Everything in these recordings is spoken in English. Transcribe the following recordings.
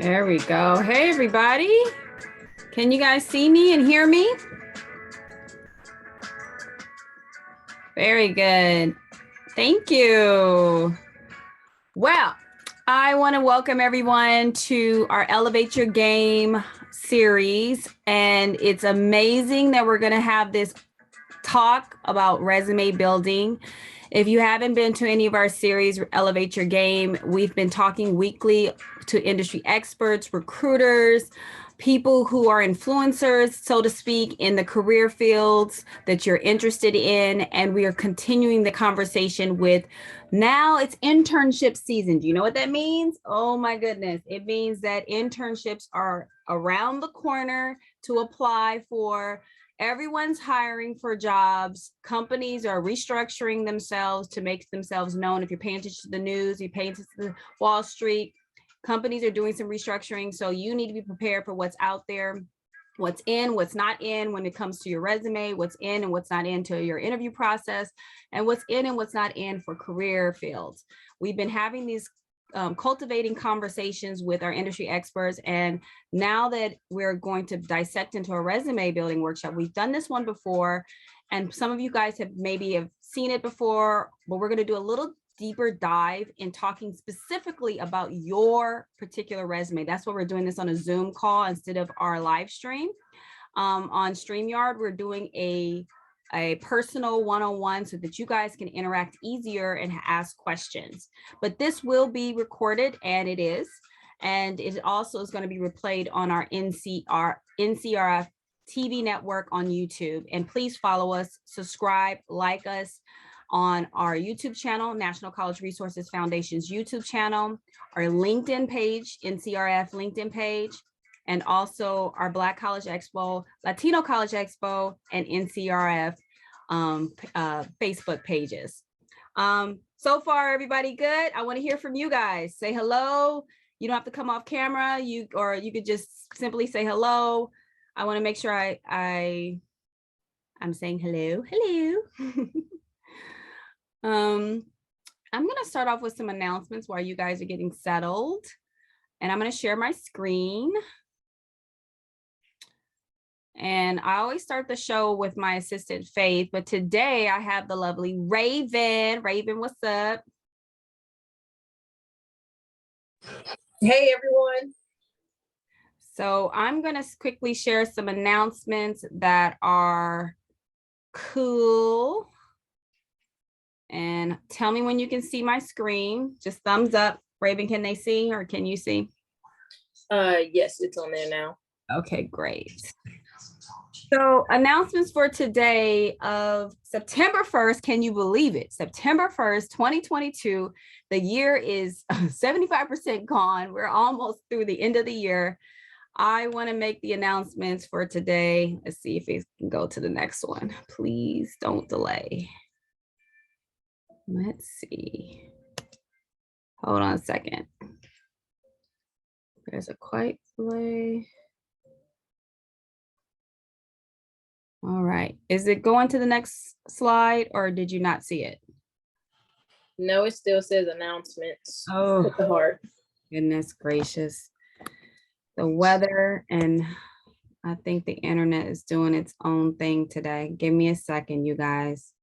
There we go. Hey, everybody. Can you guys see me and hear me? Very good. Thank you. Well, I want to welcome everyone to our Elevate Your Game series. And it's amazing that we're going to have this talk about resume building. If you haven't been to any of our series, Elevate Your Game, we've been talking weekly to industry experts, recruiters, people who are influencers, so to speak, in the career fields that you're interested in. And we are continuing the conversation with, now it's internship season. Do you know what that means? Oh my goodness. It means that internships are around the corner to apply for. Everyone's hiring for jobs. Companies are restructuring themselves to make themselves known. If you're paying attention to the news, you're paying attention to Wall Street, companies are doing some restructuring. So you need to be prepared for what's out there, what's in, what's not in when it comes to your resume, what's in and what's not into your interview process, and what's in and what's not in for career fields. We've been having these cultivating conversations with our industry experts. And now that we're going to dissect into a resume building workshop, we've done this one before, and some of you guys have seen it before, but we're going to do a little deeper dive in talking specifically about your particular resume. That's why we're doing this on a Zoom call instead of our live stream. On StreamYard, we're doing a personal one-on-one so that you guys can interact easier and ask questions. But this will be recorded, and it is. And it also is going to be replayed on our NCRF TV network on YouTube. And please follow us, subscribe, like us on our YouTube channel, National College Resources Foundation's YouTube channel, our LinkedIn page, NCRF LinkedIn page, and also our Black College Expo, Latino College Expo, and NCRF Facebook pages. So far, everybody good? I want to hear from you guys. Say hello. You don't have to come off camera. You could just simply say hello. I want to make sure I'm saying hello. I'm going to start off with some announcements while you guys are getting settled, and I'm going to share my screen. And I always start the show with my assistant, Faith, but today I have the lovely Raven. Raven, what's up? Hey, everyone. So I'm going to quickly share some announcements that are cool. And tell me when you can see my screen. Just thumbs up. Raven, can they see, or can you see? Yes, it's on there now. Okay, great. So announcements for today of September 1st, can you believe it? September 1st, 2022, the year is 75% gone. We're almost through the end of the year. I want to make the announcements for today. Let's see if it can go to the next one. Please don't delay. Let's see. Hold on a second. There's a quiet delay. All right. Is it going to the next slide, or did you not see it? No, it still says announcements. Oh, with the heart. Goodness gracious. The weather, and I think the internet is doing its own thing today. Give me a second, you guys,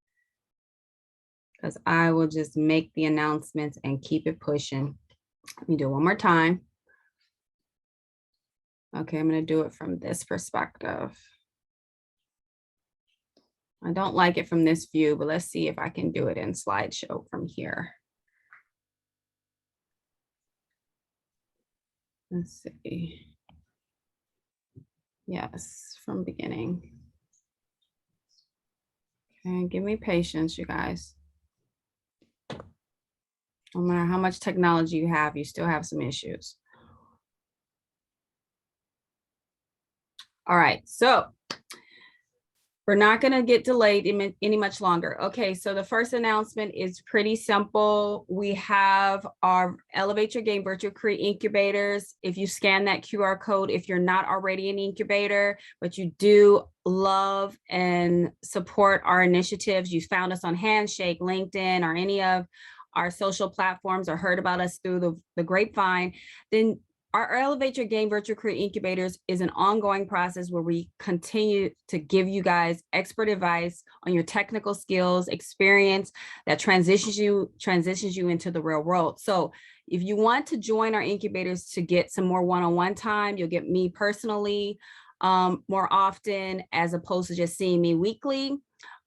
because I will just make the announcements and keep it pushing. Let me do it one more time. Okay, I'm going to do it from this perspective. I don't like it from this view, but let's see if I can do it in slideshow from here. Let's see. Yes, from beginning. Okay, give me patience, you guys. No matter how much technology you have, you still have some issues. All right, so we're not going to get delayed any much longer. Okay, so the first announcement is pretty simple. We have our Elevate Your Game virtual career incubators. If you scan that QR code, if you're not already an incubator, but you do love and support our initiatives, you found us on Handshake, LinkedIn, or any of our social platforms, or heard about us through the grapevine, then Our Elevate Your Game Virtual Career Incubators is an ongoing process where we continue to give you guys expert advice on your technical skills, experience that transitions you into the real world. So if you want to join our incubators to get some more one-on-one time, you'll get me personally more often as opposed to just seeing me weekly.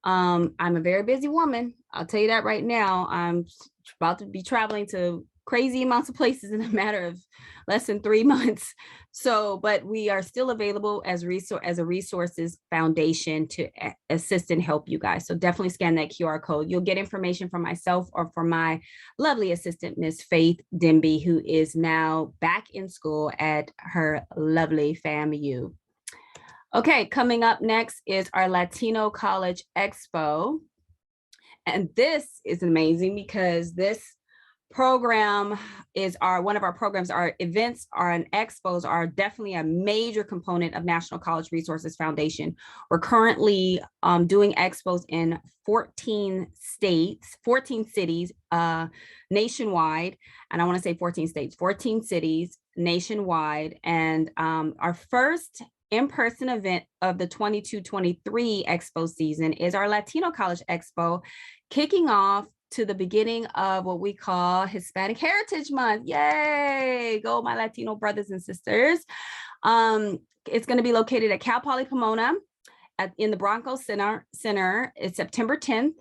I'm a very busy woman. I'll tell you that right now. I'm about to be traveling to crazy amounts of places in a matter of less than 3 months. So, but we are still available as a resources foundation to assist and help you guys. So definitely scan that QR code. You'll get information from myself or from my lovely assistant, Miss Faith Denby, who is now back in school at her lovely FAMU. Okay, coming up next is our Latino College Expo. And this is amazing because this program is one of our programs. Our events and expos are definitely a major component of National College Resources Foundation. We're currently doing expos in 14 cities nationwide. And I want to say 14 states, 14 cities nationwide. And our first in-person event of the 22-23 Expo season is our Latino College Expo, kicking off to the beginning of what we call Hispanic Heritage Month. Yay, go my Latino brothers and sisters. It's going to be located at Cal Poly Pomona in the Bronco Center. It's September 10th.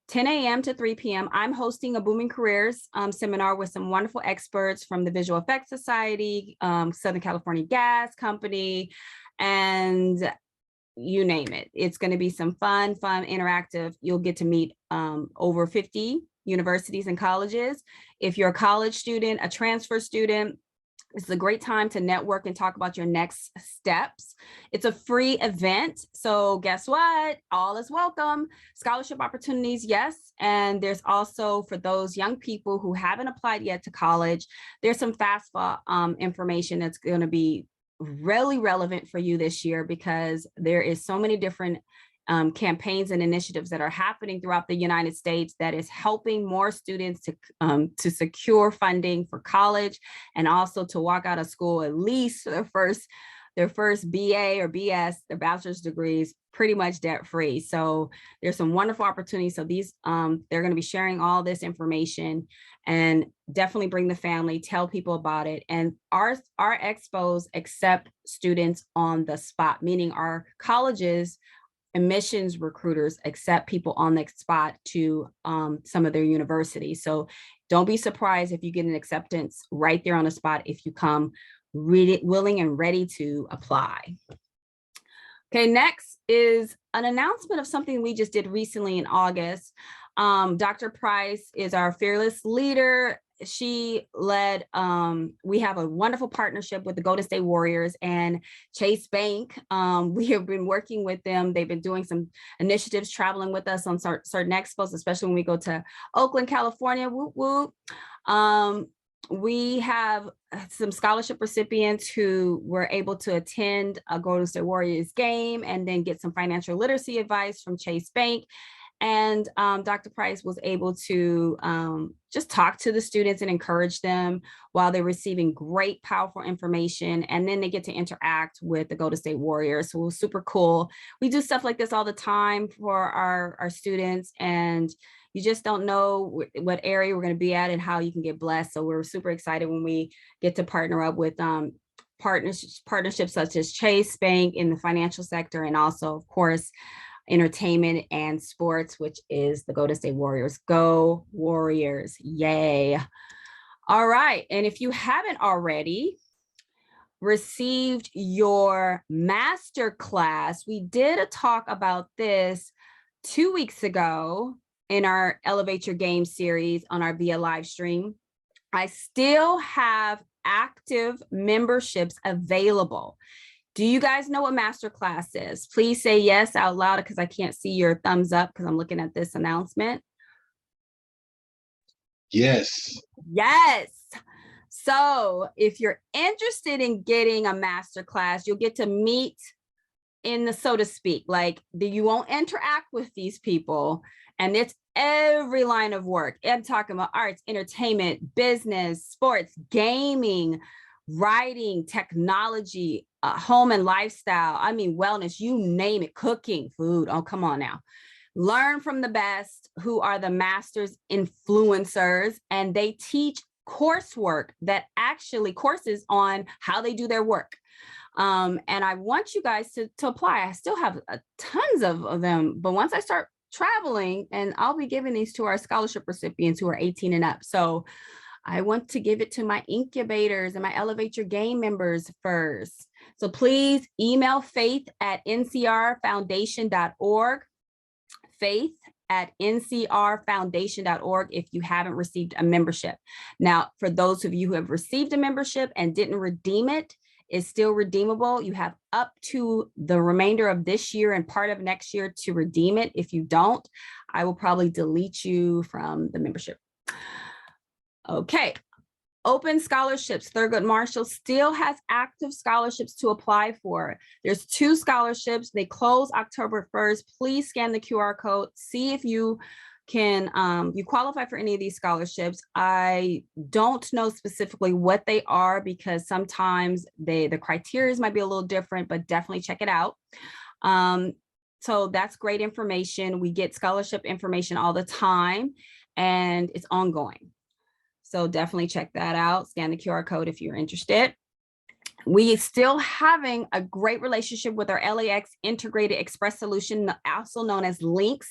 10 a.m. to 3 p.m. I'm hosting a Booming Careers seminar with some wonderful experts from the Visual Effects Society, Southern California Gas Company, and you name it. It's going to be some fun, interactive. You'll get to meet over 50 universities and colleges. If you're a college student, a transfer student, this is a great time to network and talk about your next steps. It's a free event. So guess what? All is welcome. Scholarship opportunities, yes. And there's also, for those young people who haven't applied yet to college, there's some FAFSA information that's going to be really relevant for you this year, because there is so many different campaigns and initiatives that are happening throughout the United States that is helping more students to secure funding for college, and also to walk out of school at least their first BA or BS, their bachelor's degrees, pretty much debt free. So there's some wonderful opportunities. So these they're going to be sharing all this information, and definitely bring the family, tell people about it. And our expos accept students on the spot, meaning our colleges admissions recruiters accept people on the spot to some of their universities. So don't be surprised if you get an acceptance right there on the spot if you come willing and ready to apply. Okay, next is an announcement of something we just did recently in August. Dr. Price is our fearless leader. She led, we have a wonderful partnership with the Golden State Warriors and Chase Bank. We have been working with them. They've been doing some initiatives, traveling with us on certain expos, especially when we go to Oakland, California. Whoop, whoop. We have some scholarship recipients who were able to attend a Golden State Warriors game and then get some financial literacy advice from Chase Bank. And Dr. Price was able to just talk to the students and encourage them while they're receiving great, powerful information. And then they get to interact with the Golden State Warriors. So it was super cool. We do stuff like this all the time for our students, and you just don't know what area we're going to be at and how you can get blessed. So we're super excited when we get to partner up with partnerships such as Chase Bank in the financial sector, and also, of course, entertainment and sports, which is the Golden State Warriors. Go Warriors, yay. All right, and if you haven't already received your master class, we did a talk about this 2 weeks ago in our Elevate Your Game series on our via live stream. I still have active memberships available. Do you guys know what masterclass is? Please say yes out loud, because I can't see your thumbs up because I'm looking at this announcement. Yes. Yes. So if you're interested in getting a masterclass, you'll get to meet in the, so to speak, like you won't interact with these people. And it's every line of work. I'm talking about arts, entertainment, business, sports, gaming, writing, technology, home and lifestyle. I mean, wellness, you name it, cooking, food. Oh, come on now. Learn from the best who are the masters influencers, and they teach coursework that actually courses on how they do their work. And I want you guys to apply. I still have tons of them, but once I start traveling, and I'll be giving these to our scholarship recipients who are 18 and up. So I want to give it to my incubators and my Elevate Your Game members first. So please email faith@ncrfoundation.org, faith@ncrfoundation.org if you haven't received a membership. Now, for those of you who have received a membership and didn't redeem it, it's still redeemable. You have up to the remainder of this year and part of next year to redeem it. If you don't, I will probably delete you from the membership. Okay, open scholarships. Thurgood Marshall still has active scholarships to apply for. There's 2 scholarships. They close October 1st. Please scan the QR code. See if you can, you qualify for any of these scholarships. I don't know specifically what they are because sometimes the criteria might be a little different, but definitely check it out. So that's great information. We get scholarship information all the time and it's ongoing. So definitely check that out. Scan the QR code if you're interested. We still having a great relationship with our LAX Integrated Express Solution, also known as LINKS.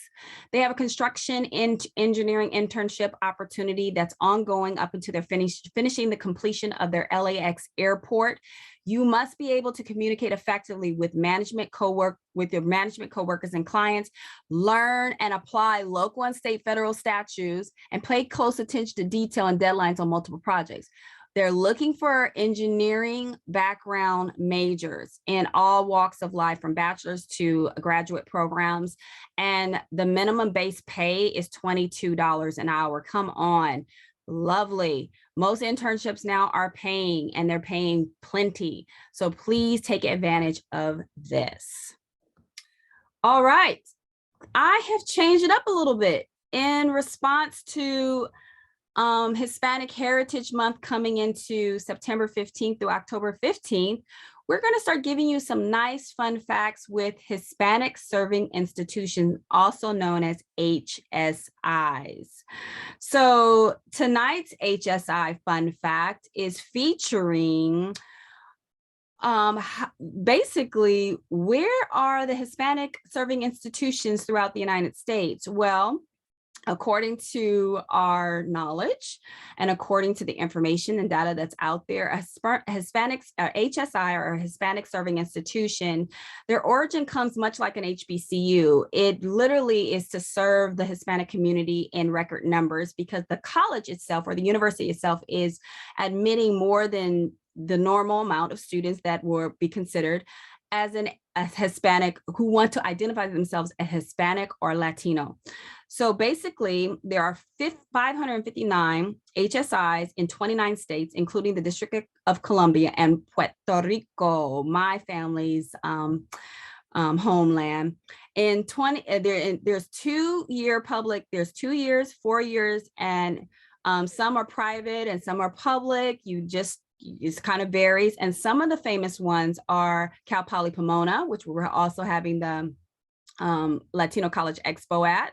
They have a construction and engineering internship opportunity that's ongoing up until they're finishing the completion of their LAX airport. You must be able to communicate effectively with your management coworkers and clients, learn and apply local and state federal statutes, and pay close attention to detail and deadlines on multiple projects. They're looking for engineering background majors in all walks of life, from bachelor's to graduate programs. And the minimum base pay is $22 an hour. Come on, lovely. Most internships now are paying, and they're paying plenty. So please take advantage of this. All right, I have changed it up a little bit in response to Hispanic Heritage Month coming into September 15th through October 15th. We're going to start giving you some nice fun facts with Hispanic Serving Institutions, also known as HSIs. So tonight's HSI fun fact is featuring basically, where are the Hispanic serving institutions throughout the United States? Well, according to our knowledge and according to the information and data that's out there, Hispanics, HSI, or Hispanic Serving Institution, their origin comes much like an HBCU. It literally is to serve the Hispanic community in record numbers because the college itself or the university itself is admitting more than the normal amount of students that will be considered as a Hispanic who want to identify themselves as Hispanic or Latino. So basically, there are 559 HSIs in 29 states, including the District of Columbia and Puerto Rico, my family's homeland. In there's 2-year public, there's 2 years, 4 years, and some are private and some are public. It kind of varies. And some of the famous ones are Cal Poly Pomona, which we're also having the Latino College Expo at,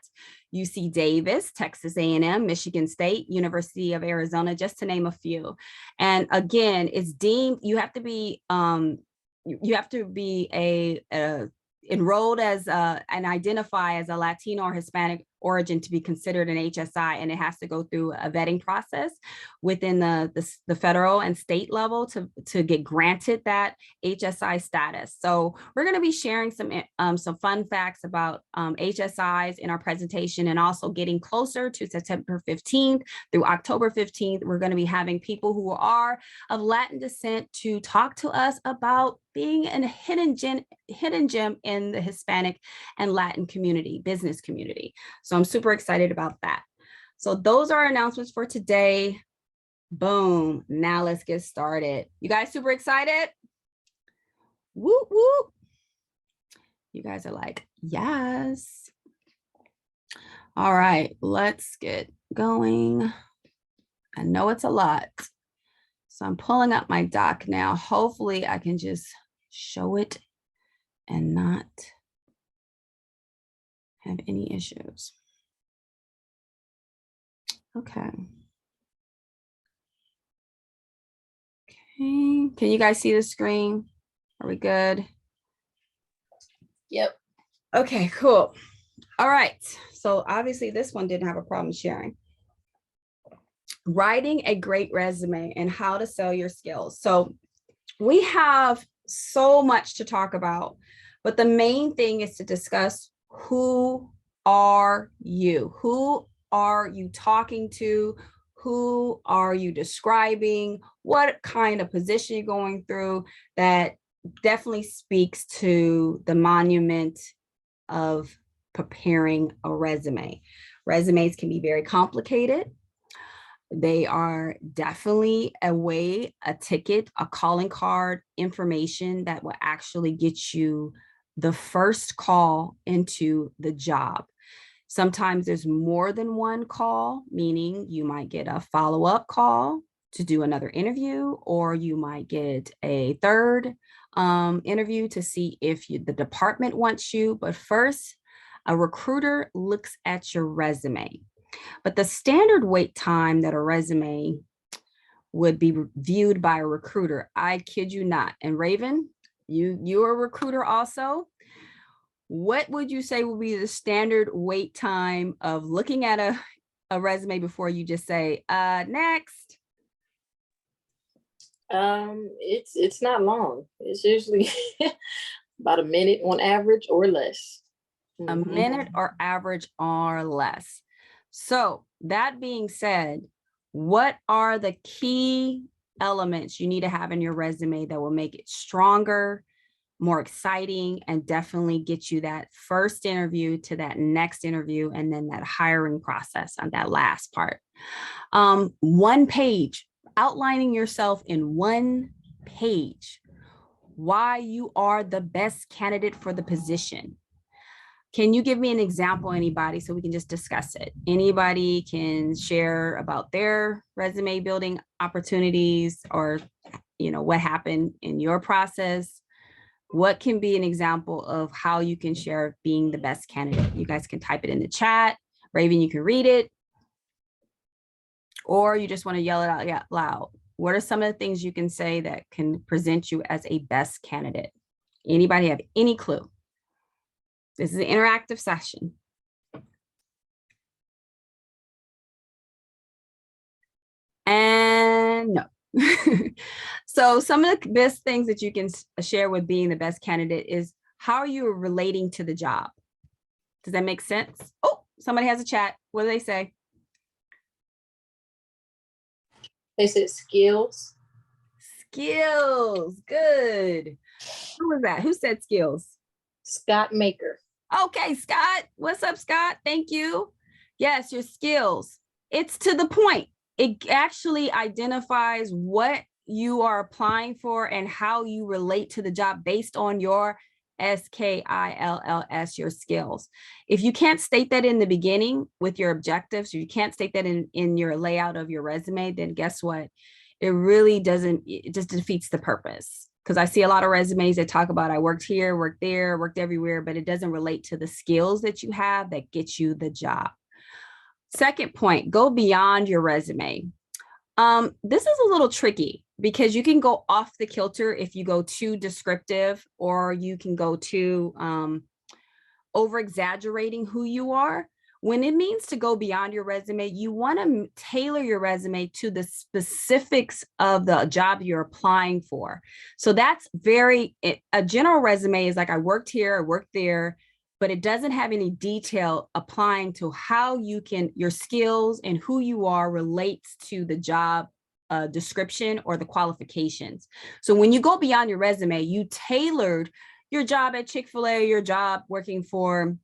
UC Davis, Texas A&M, Michigan State, University of Arizona, just to name a few. And again, it's deemed, you have to be enrolled as and identify as a Latino or Hispanic origin to be considered an HSI, and it has to go through a vetting process within the federal and state level to get granted that HSI status. So we're going to be sharing some fun facts about HSIs in our presentation, and also getting closer to September 15th through October 15th. We're going to be having people who are of Latin descent to talk to us about being a hidden gem in the Hispanic and Latin community, business community. So I'm super excited about that. So those are our announcements for today. Boom. Now let's get started. You guys super excited? Whoop, whoop. You guys are like, yes. All right, let's get going. I know it's a lot. So I'm pulling up my doc now. Hopefully I can just show it and not have any issues. Okay. Okay. Can you guys see the screen? Are we good? Yep. Okay, cool. All right. So obviously this one didn't have a problem sharing. Writing a great resume and how to sell your skills. So we have so much to talk about, but the main thing is to discuss who are you? Who are you talking to? Who are you describing? What kind of position you're going through? That definitely speaks to the monument of preparing a resume. Resumes can be very complicated. They are definitely a ticket, a calling card, information that will actually get you the first call into the job. Sometimes there's more than one call, meaning you might get a follow-up call to do another interview, or you might get a third interview to see if the department wants you. But first, a recruiter looks at your resume. But the standard wait time that a resume would be viewed by a recruiter, I kid you not. And Raven, you're a recruiter also. What would you say will be the standard wait time of looking at a resume before you just say, next? It's not long. It's usually about a minute on average or less. A minute or average or less. So that being said, what are the key elements you need to have in your resume that will make it stronger, more exciting, and definitely get you that first interview to that next interview, and then that hiring process on that last part? One page, outlining yourself in one page, why you are the best candidate for the position. Can you give me an example, anybody, so we can just discuss it? Anybody can share about their resume building opportunities, or, what happened in your process. What can be an example of how you can share being the best candidate? You guys can type it in the chat. Raven, you can read it, or you just want to yell it out loud. What are some of the things you can say that can present you as a best candidate? Anybody have any clue? This is an interactive session. And no. So some of the best things that you can share with being the best candidate is how are you relating to the job? Does that make sense? Oh, somebody has a chat. What do they say? They said skills. Skills. Good. Who was that? Who said skills? Scott Maker. Okay, Scott. What's up, Scott? Thank you. Yes, your skills. It's to the point. It actually identifies what you are applying for and how you relate to the job based on your SKILLS, your skills. If you can't state that in the beginning with your objectives, or you can't state that in your layout of your resume, then guess what? It really doesn't, it just defeats the purpose. Because I see a lot of resumes that talk about I worked here, worked there, worked everywhere, but it doesn't relate to the skills that you have that get you the job. Second point, go beyond your resume. This is a little tricky because you can go off the kilter if you go too descriptive, or you can go too over exaggerating who you are. When it means to go beyond your resume, you want to tailor your resume to the specifics of the job you're applying for. So that's a general resume is like, I worked here, I worked there, but it doesn't have any detail applying to how your skills and who you are relates to the job description or the qualifications. So when you go beyond your resume, you tailored your job at Chick-fil-A, your job working for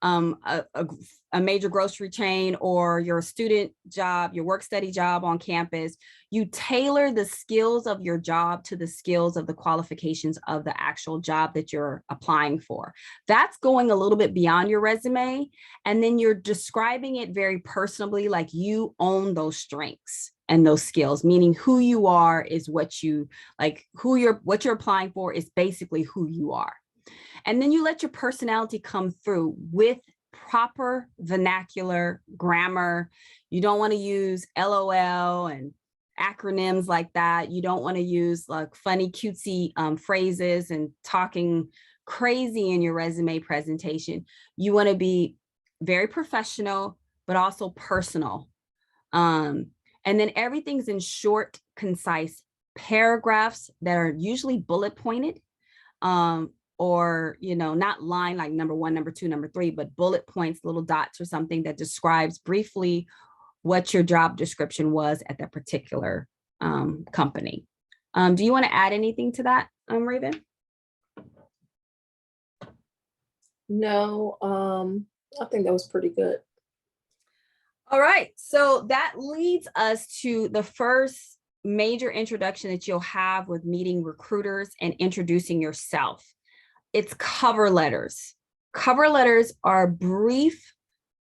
a major grocery chain, or your student job, your work study job on campus, you tailor the skills of your job to the skills of the qualifications of the actual job that you're applying for. That's going a little bit beyond your resume. And then you're describing it very personally, like you own those strengths and those skills, meaning who you are is what you like, what you're applying for is basically who you are. And then you let your personality come through with proper vernacular grammar. You don't want to use LOL and acronyms like that. You don't want to use like funny, cutesy phrases and talking crazy in your resume presentation. You want to be very professional, but also personal. And then everything's in short, concise paragraphs that are usually bullet pointed. Or, not line like number 1, number 2, number 3, but bullet points, little dots or something that describes briefly what your job description was at that particular company. Do you want to add anything to that, Raven? No, I think that was pretty good. All right, so that leads us to the first major introduction that you'll have with meeting recruiters and introducing yourself. It's cover letters. Cover letters are brief.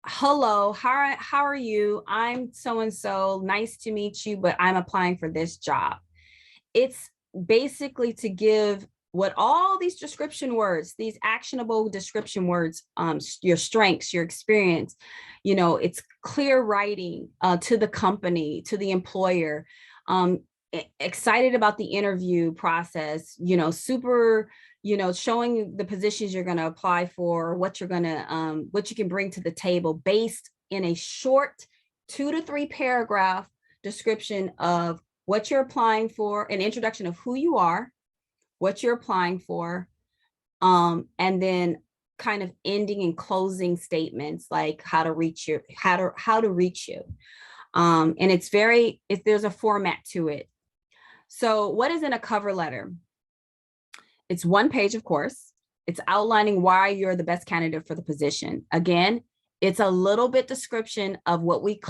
Hello, how are you? I'm so-and-so, nice to meet you, but I'm applying for this job. It's basically to give what all these description words, these actionable description words, your strengths, your experience, it's clear writing to the company, to the employer, excited about the interview process, super, showing the positions you're going to apply for, what you're going to, what you can bring to the table based in a short 2 to 3 paragraph description of what you're applying for, an introduction of who you are, what you're applying for, and then kind of ending and closing statements like how to reach you. And there's a format to it. So what is in a cover letter? It's 1 page, of course. It's outlining why you're the best candidate for the position. Again, it's a little bit description of what we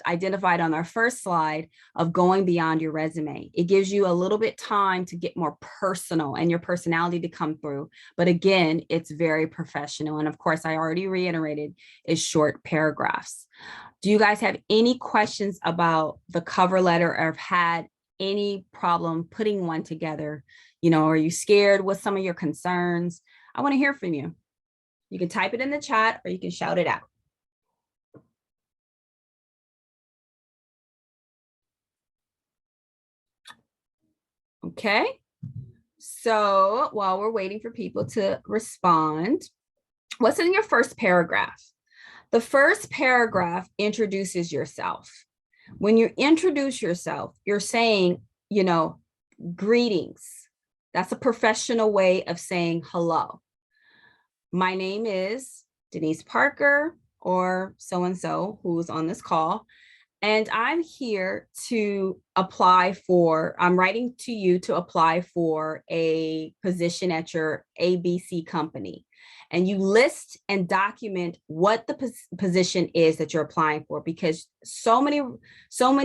identified on our first slide of going beyond your resume. It gives you a little bit time to get more personal and your personality to come through. But again, it's very professional. And of course, I already reiterated, it's short paragraphs. Do you guys have any questions about the cover letter or have had any problem putting one together? Are you scared? What's some of your concerns? I want to hear from you. You can type it in the chat or you can shout it out. Okay. So while we're waiting for people to respond, what's in your first paragraph? The first paragraph introduces yourself. When you introduce yourself, you're saying, greetings. That's a professional way of saying hello. My name is Denise Parker, or so-and-so who's on this call. And I'm here to I'm writing to you to apply for a position at your ABC company. And you list and document what the position is that you're applying for, because so many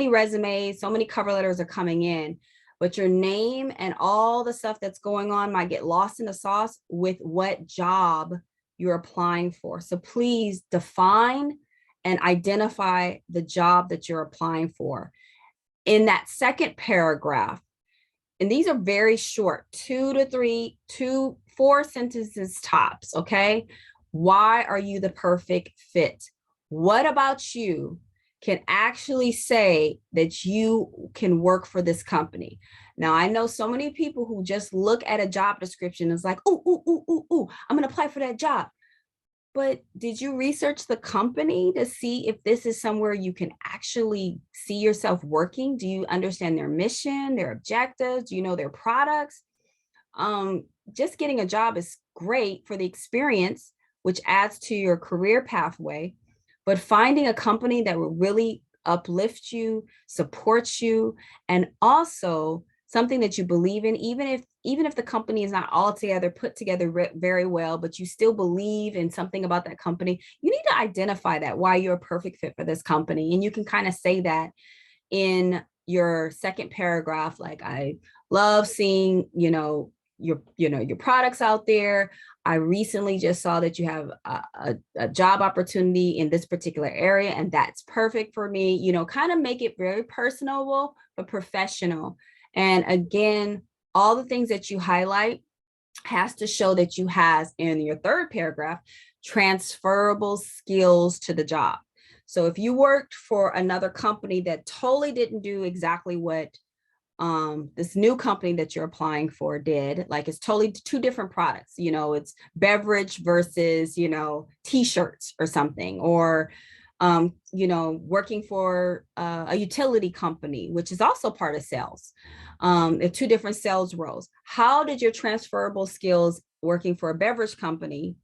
resumes, so many cover letters are coming in, but your name and all the stuff that's going on might get lost in the sauce with what job you're applying for. So please define and identify the job that you're applying for. In that second paragraph, and these are very short, 2 to 4 sentences tops, okay? Why are you the perfect fit? What about you can actually say that you can work for this company? Now, I know so many people who just look at a job description and is like, oh, I'm gonna apply for that job. But did you research the company to see if this is somewhere you can actually see yourself working? Do you understand their mission, their objectives? Do you know their products? Just getting a job is great for the experience, which adds to your career pathway. But finding a company that will really uplift you, support you, and also something that you believe in, even if even if the company is not altogether put together very well, but you still believe in something about that company, you need to identify that why you're a perfect fit for this company. And you can kind of say that in your second paragraph, like, I love seeing, your products out there. I recently just saw that you have a job opportunity in this particular area, and that's perfect for me. Kind of make it very personable, but professional. And again, all the things that you highlight has to show that you has, in your third paragraph, transferable skills to the job. So if you worked for another company that totally didn't do exactly what this new company that you're applying for did, like, it's totally two different products, it's beverage versus, t-shirts or something, or working for a utility company, which is also part of sales. Two different sales roles. How did your transferable skills working for a beverage company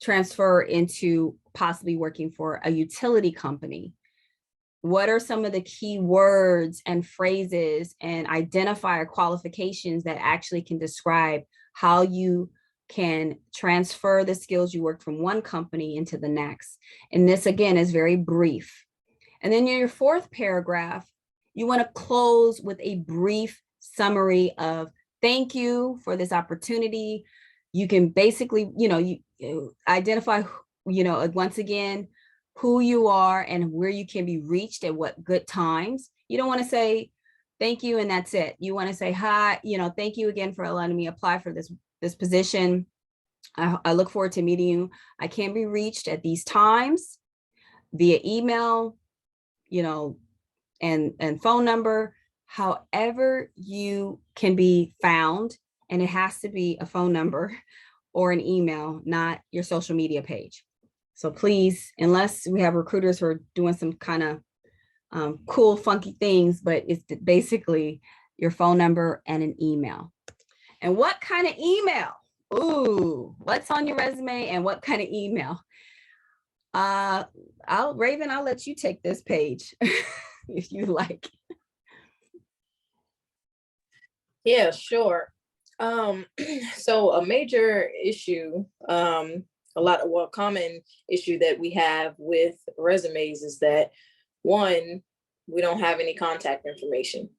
transfer into possibly working for a utility company? What are some of the key words and phrases and identifier qualifications that actually can describe how you can transfer the skills you work from one company into the next? And this, again, is very brief. And then in your fourth paragraph, you want to close with a brief summary of thank you for this opportunity. You can basically, you identify, once again, who you are and where you can be reached at what good times. You don't want to say thank you and that's it. You want to say, hi, thank you again for allowing me to apply for this position. I look forward to meeting you. I can be reached at these times via email, and phone number, however you can be found. And it has to be a phone number or an email, not your social media page. So please, unless we have recruiters who are doing some kind of cool, funky things, but it's basically your phone number and an email. And what kind of email? Ooh, what's on your resume and what kind of email? Raven, I'll let you take this page if you like. Yeah, sure. So a major issue, common issue that we have with resumes is that, one, we don't have any contact information.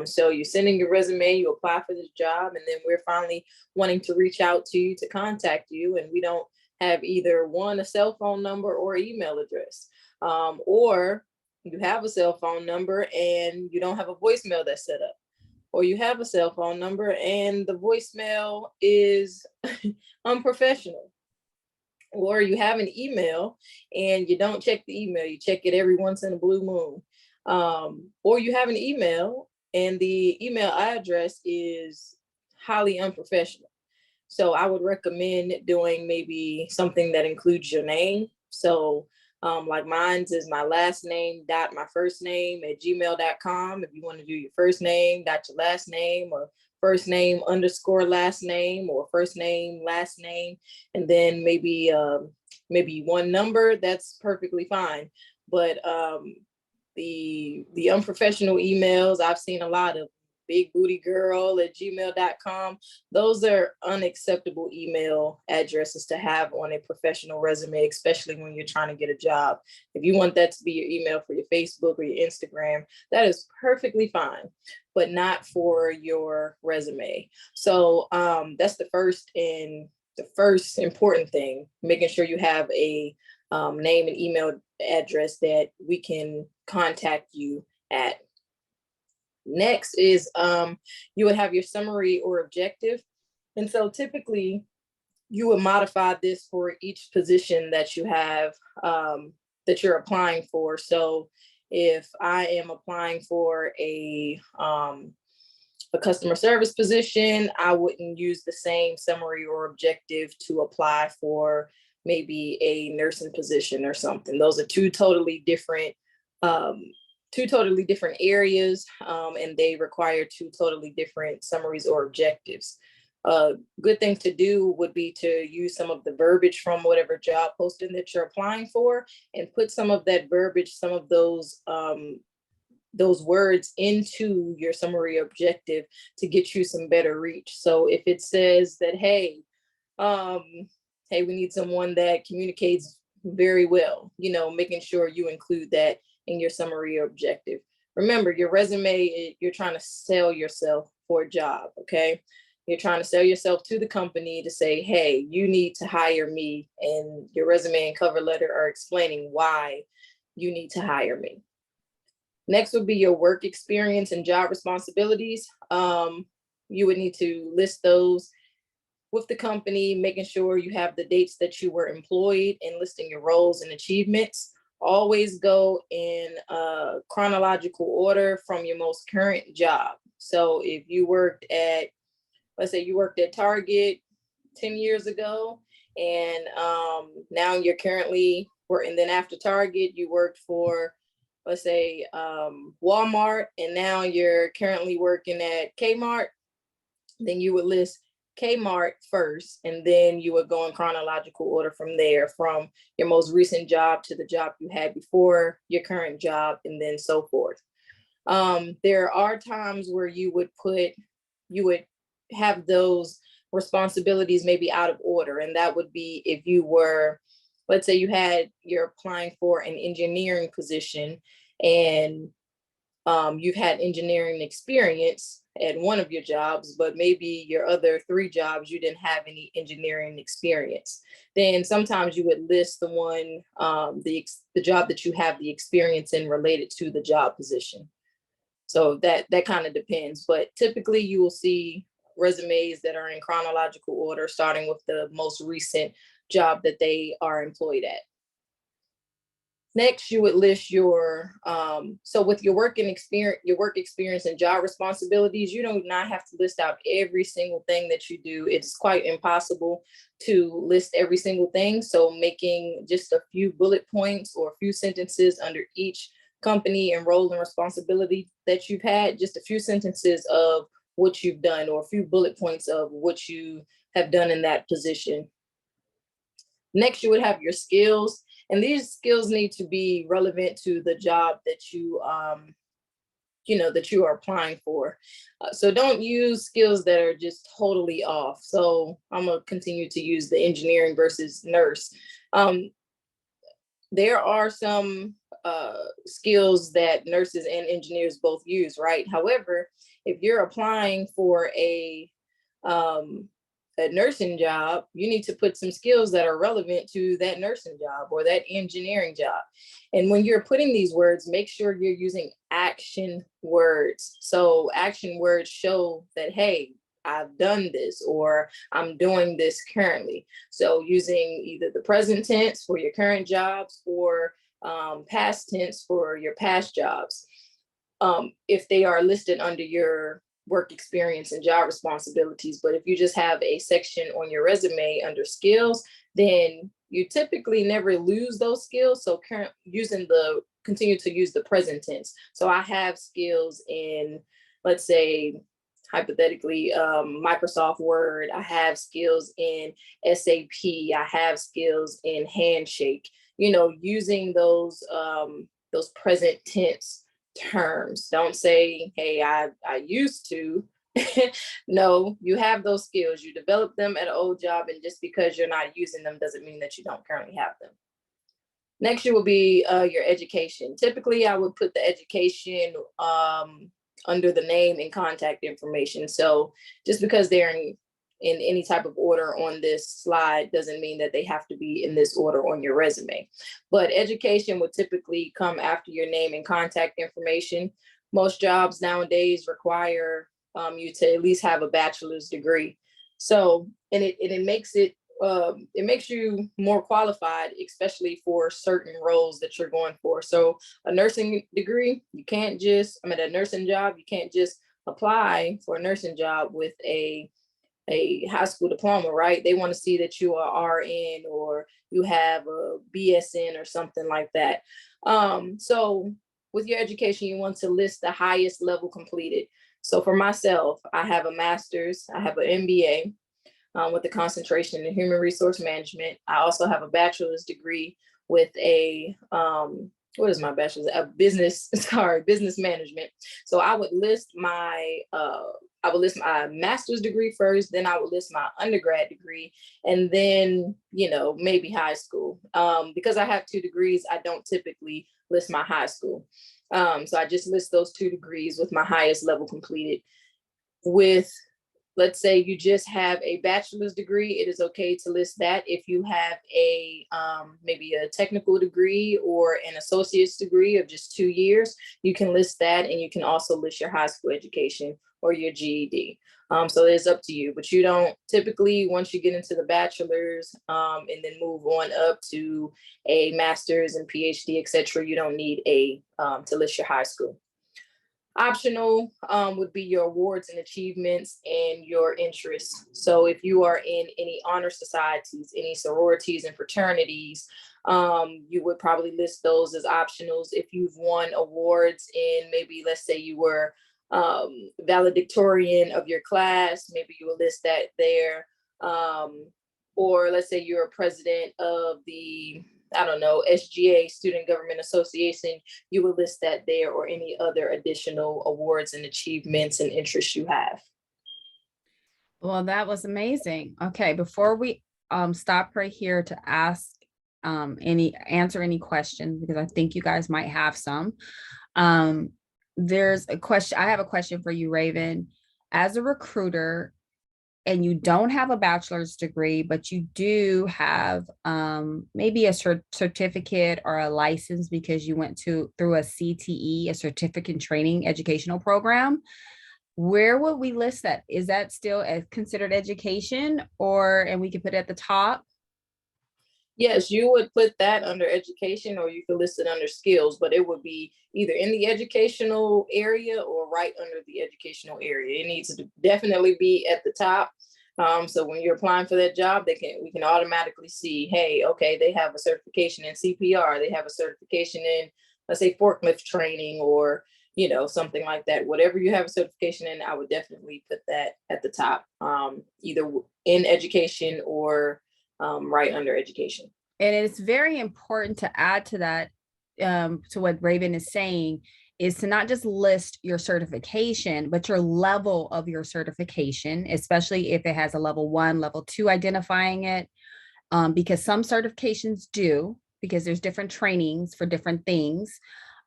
So you're sending your resume, you apply for this job, and then we're finally wanting to reach out to you to contact you, and we don't have either a cell phone number or email address, or you have a cell phone number and you don't have a voicemail that's set up, or you have a cell phone number and the voicemail is unprofessional, or you have an email and you don't check the email, you check it every once in a blue moon, or you have an email and the email address is highly unprofessional. So I would recommend doing maybe something that includes your name. So like mine's is my last name dot my first name at gmail.com. If you want to do your first name dot your last name, or first name underscore last name, or first name last name, and then maybe one number, that's perfectly fine. But the unprofessional emails, I've seen a lot of big booty girl at gmail.com. Those are unacceptable email addresses to have on a professional resume, especially when you're trying to get a job. If you want that to be your email for your Facebook or your Instagram, that is perfectly fine, but not for your resume. So that's the first important thing, making sure you have a name and email address that we can contact you at. Next is you would have your summary or objective. And so typically you would modify this for each position that you have, that you're applying for. So if I am applying for a customer service position, I wouldn't use the same summary or objective to apply for maybe a nursing position or something. Those are two totally different areas, and they require two totally different summaries or objectives. Good thing to do would be to use some of the verbiage from whatever job posting that you're applying for, and put some of that verbiage, some of those those words into your summary objective to get you some better reach. So if it says that, hey, we need someone that communicates very well, making sure you include that in your summary objective. Remember, your resume, you're trying to sell yourself for a job, okay? You're trying to sell yourself to the company to say, hey, you need to hire me. And your resume and cover letter are explaining why you need to hire me. Next would be your work experience and job responsibilities. You would need to list those with the company, making sure you have the dates that you were employed and listing your roles and achievements. Always go in chronological order from your most current job. So if you worked at, let's say you worked at Target 10 years ago, and now you're currently working, then after Target, you worked for, let's say, Walmart, and now you're currently working at Kmart, then you would list Kmart first, and then you would go in chronological order from there, from your most recent job to the job you had before your current job, and then so forth. There are times where you would have those responsibilities maybe out of order, and that would be if you were, let's say you're applying for an engineering position, and you've had engineering experience at one of your jobs, but maybe your other 3 jobs, you didn't have any engineering experience. Then sometimes you would list the one, the job that you have the experience in related to the job position. So that kind of depends, but typically you will see resumes that are in chronological order, starting with the most recent job that they are employed at. Next, you would list your, so with your work experience and job responsibilities, you do not have to list out every single thing that you do. It's quite impossible to list every single thing. So making just a few bullet points or a few sentences under each company and role and responsibility that you've had, just a few sentences of what you've done or a few bullet points of what you have done in that position. Next, you would have your skills. And these skills need to be relevant to the job that you are applying for. So don't use skills that are just totally off. So I'm gonna continue to use the engineering versus nurse. There are some skills that nurses and engineers both use, right? However, if you're applying for a nursing job, you need to put some skills that are relevant to that nursing job or that engineering job. And when you're putting these words, make sure you're using action words. So action words show that, hey, I've done this, or I'm doing this currently. So using either the present tense for your current jobs or past tense for your past jobs. If they are listed under your work experience and job responsibilities. But if you just have a section on your resume under skills, then you typically never lose those skills. So continue to use the present tense. So I have skills in, let's say, hypothetically, Microsoft Word. I have skills in SAP. I have skills in Handshake. Using those present tense terms. Don't say, hey, I used to. No, you have those skills. You develop them at an old job, and just because you're not using them doesn't mean that you don't currently have them. Next, you will be your education. Typically, I would put the education under the name and contact information. So just because they're in any type of order on this slide doesn't mean that they have to be in this order on your resume. But education would typically come after your name and contact information. Most jobs nowadays require you to at least have a bachelor's degree. So, and it makes you more qualified, especially for certain roles that you're going for. So a nursing degree, a nursing job, you can't just apply for a nursing job with a high school diploma, right? They want to see that you are RN or you have a BSN or something like that. So with your education, you want to list the highest level completed. So for myself, I have a master's, I have an MBA with a concentration in human resource management. I also have a bachelor's degree with a what is my bachelor's of business, sorry, business management. So I would list my master's degree first, then I would list my undergrad degree, and then, maybe high school. Because I have 2 degrees, I don't typically list my high school. So I just list those 2 degrees with my highest level completed. With, let's say you just have a bachelor's degree, it is okay to list that. If you have a maybe a technical degree or an associate's degree of just 2 years, you can list that, and you can also list your high school education or your GED. So it's up to you, but you don't typically, once you get into the bachelor's and then move on up to a master's and PhD, etc., you don't need to list your high school. Optional would be your awards and achievements and your interests. So if you are in any honor societies, any sororities and fraternities, you would probably list those as optionals. If you've won awards in, maybe let's say you were valedictorian of your class, maybe you will list that there. Or let's say you're a president of the, I don't know, SGA, Student Government Association, you will list that there, or any other additional awards and achievements and interests you have. Well, that was amazing. Okay, before we stop right here to answer any questions, because I think you guys might have some. There's a question. I have a question for you, Raven. As a recruiter, and you don't have a bachelor's degree, but you do have maybe a certificate or a license because you went through a CTE, a certificate in training educational program, where would we list that? Is that still considered education, and we can put it at the top? Yes, you would put that under education, or you could list it under skills, but it would be either in the educational area or right under the educational area. It needs to definitely be at the top. So when you're applying for that job, we can automatically see, hey, okay, they have a certification in CPR, they have a certification in, let's say, forklift training, or something like that. Whatever you have a certification in, I would definitely put that at the top, either in education or right under education. And it's very important to add to that, to what Raven is saying, is to not just list your certification, but your level of your certification, especially if it has a level 1, level 2 identifying it, because some certifications do, because there's different trainings for different things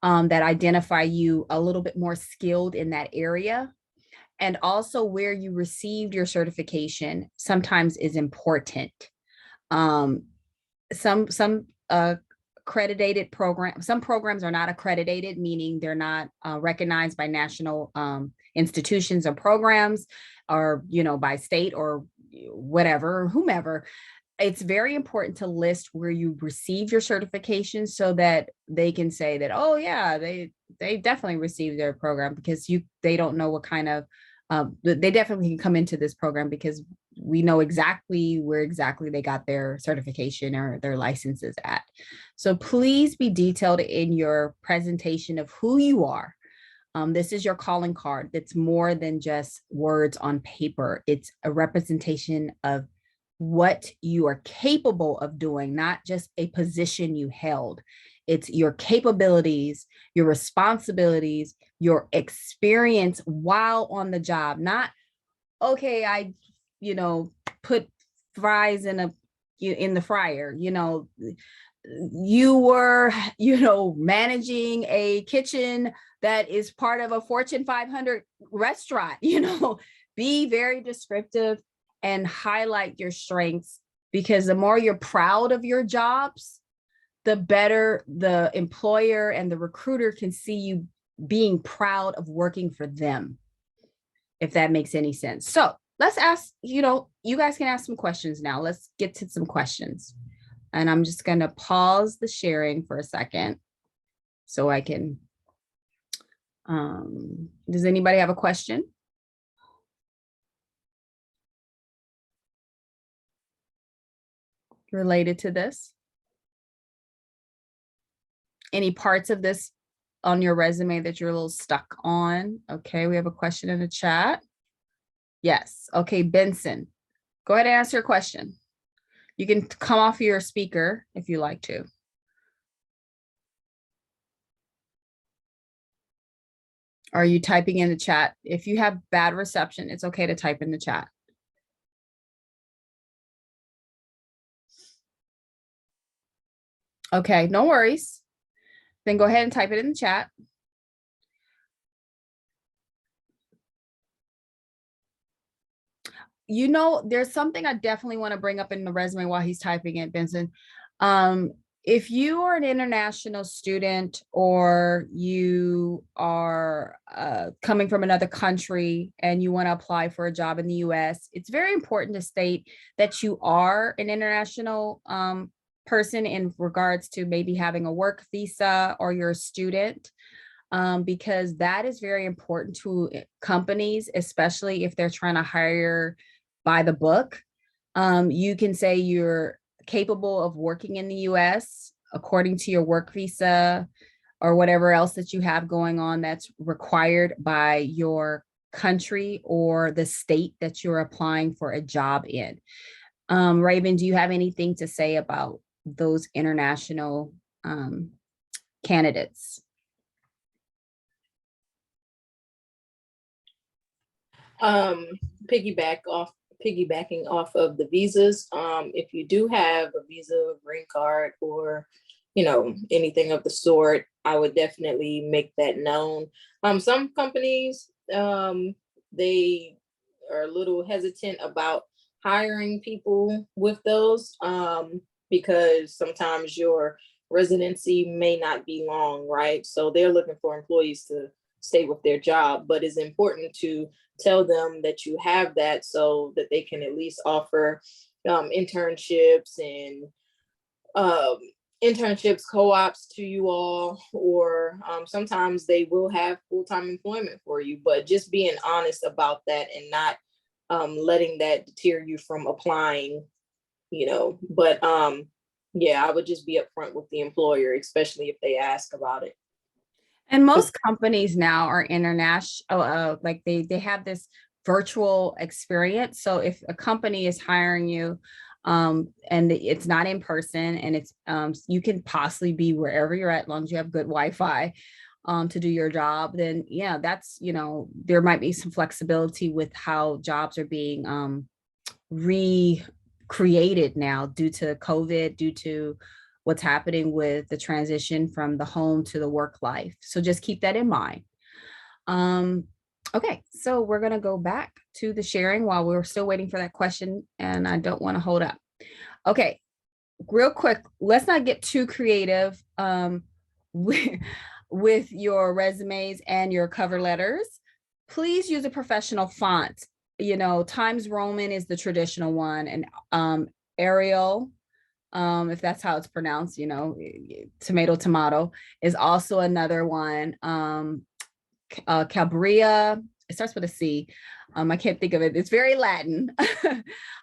that identify you a little bit more skilled in that area. And also where you received your certification sometimes is important. Some accredited programs, some programs are not accredited, meaning they're not recognized by national institutions or programs, or by state or whatever, whomever. It's very important to list where you received your certification, so that they can say that, oh yeah, they definitely received their program, because they don't know what kind of they definitely can come into this program because we know exactly where they got their certification or their licenses at. So please be detailed in your presentation of who you are. This is your calling card. It's more than just words on paper. It's a representation of what you are capable of doing, not just a position you held. It's your capabilities, your responsibilities, your experience while on the job. Not, okay, I, put fries in the fryer. You were, managing a kitchen that is part of a Fortune 500 restaurant. Be very descriptive and highlight your strengths, because the more you're proud of your jobs, the better the employer and the recruiter can see you being proud of working for them, if that makes any sense. So let's ask, you guys can ask some questions now. Let's get to some questions. And I'm just going to pause the sharing for a second so I can, does anybody have a question? Related to this? Any parts of this on your resume that you're a little stuck on? Okay, we have a question in the chat. Yes. Okay, Benson, go ahead and ask your question. You can come off your speaker if you like to. Are you typing in the chat? If you have bad reception, it's okay to type in the chat. Okay, no worries. Then go ahead and type it in the chat. You know, there's something I definitely want to bring up in the resume while he's typing it, Benson. If you are an international student or you are coming from another country and you want to apply for a job in the US, it's very important to state that you are an international person in regards to maybe having a work visa or you're a student. Because that is very important to companies, especially if they're trying to hire by the book. You can say you're capable of working in the US according to your work visa or whatever else that you have going on that's required by your country or the state that you're applying for a job in. Raven, do you have anything to say about those international candidates? Piggybacking off of the visas. If you do have a visa, green card, or anything of the sort, I would definitely make that known. Some companies, they are a little hesitant about hiring people with those, because sometimes your residency may not be long, right? So they're looking for employees to stay with their job, but it's important to tell them that you have that so that they can at least offer internships and co-ops to you all, or sometimes they will have full-time employment for you, but just being honest about that and not letting that deter you from applying, but yeah, I would just be upfront with the employer, especially if they ask about it. And most companies now are international, like they have this virtual experience. So if a company is hiring you, and it's not in person, and it's you can possibly be wherever you're at, as long as you have good Wi-Fi to do your job, then yeah, that's, there might be some flexibility with how jobs are being recreated now due to COVID, due to what's happening with the transition from the home to the work life. So just keep that in mind. Okay, so we're going to go back to the sharing while we're still waiting for that question, and I don't want to hold up. Okay, real quick, let's not get too creative with your resumes and your cover letters. Please use a professional font. Times Roman is the traditional one, and Arial, if that's how it's pronounced, tomato is also another one. Cabria, it starts with a C. I can't think of it. It's very Latin.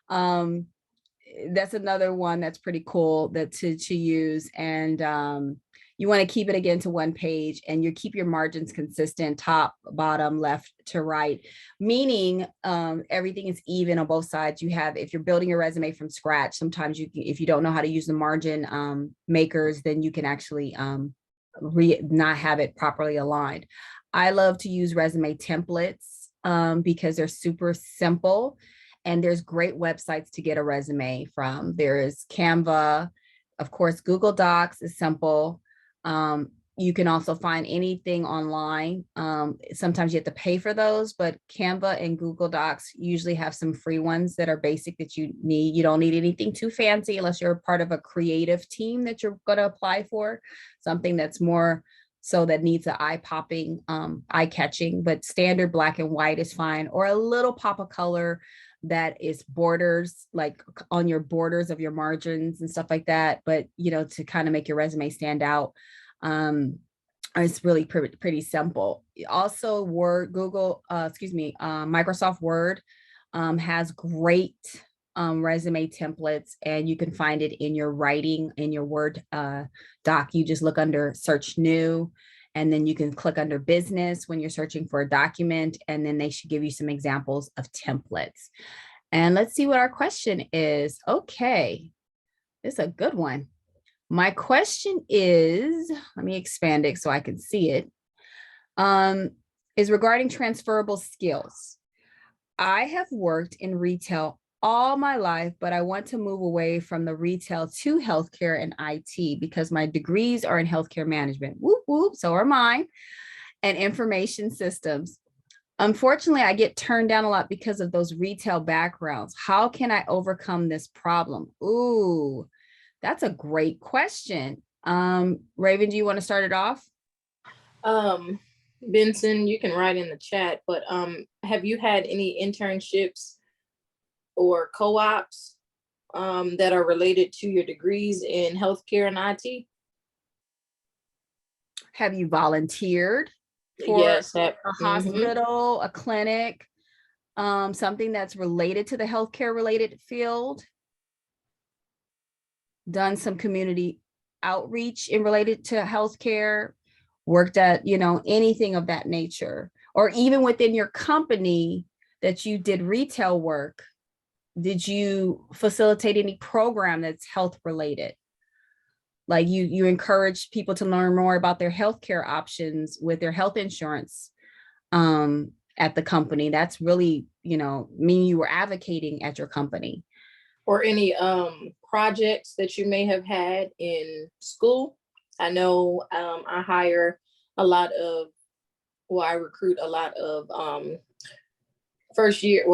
That's another one that's pretty cool to use. And you want to keep it again to one page, and you keep your margins consistent, top, bottom, left to right, meaning everything is even on both sides. If you're building your resume from scratch, sometimes if you don't know how to use the margin makers, then you can actually not have it properly aligned. I love to use resume templates because they're super simple, and there's great websites to get a resume from. There is Canva, of course. Google Docs is simple. You can also find anything online. Sometimes you have to pay for those, but Canva and Google Docs usually have some free ones that are basic that you need. You don't need anything too fancy unless you're part of a creative team that you're going to apply for, something that's more so that needs an eye-popping, eye-catching, but standard black and white is fine, or a little pop of color that is borders, like on your borders of your margins and stuff like that. But, to kind of make your resume stand out, it's really pretty simple. Also, Microsoft Word has great resume templates, and you can find it in your writing, in your Word doc. You just look under search new, and then you can click under business when you're searching for a document, and then they should give you some examples of templates. And let's see what our question is. Okay, this is a good one. My question is, let me expand it so I can see it. is regarding transferable skills. I have worked in retail all my life, but I want to move away from the retail to healthcare and IT because my degrees are in healthcare management. Whoop, whoop, so are mine, and information systems. Unfortunately, I get turned down a lot because of those retail backgrounds. How can I overcome this problem? Ooh, that's a great question. Raven, do you want to start it off? Benson, you can write in the chat, but have you had any internships or co-ops that are related to your degrees in healthcare and IT? Have you volunteered for Yes. a hospital, a clinic, something that's related to the healthcare related field? Done some community outreach in related to healthcare, worked at, anything of that nature, or even within your company that you did retail work, did you facilitate any program that's health related? Like you encourage people to learn more about their healthcare options with their health insurance at the company. That's really, mean you were advocating at your company. Or any projects that you may have had in school. I know I hire a lot of, I recruit a lot of not first year,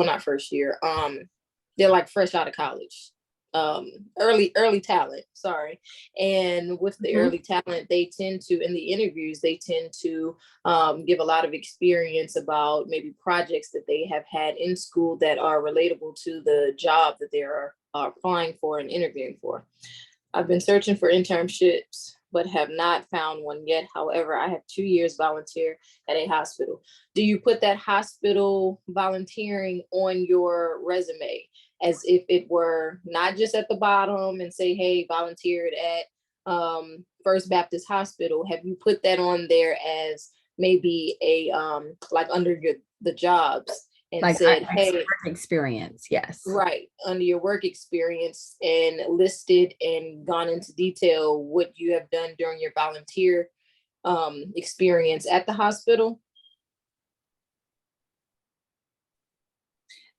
they're like fresh out of college, early talent, sorry. And with the early talent, they tend to, in the interviews, they tend to give a lot of experience about maybe projects that they have had in school that are relatable to the job that they are applying for and interviewing for. I've been searching for internships, but have not found one yet. However, I have 2 years volunteer at a hospital. Do you put that hospital volunteering on your resume as if it were not just at the bottom and say, hey, volunteered at First Baptist Hospital? Have you put that on there as maybe a like under the jobs and like said, hey, experience, yes, right, under your work experience, and listed and gone into detail what you have done during your volunteer experience at the hospital?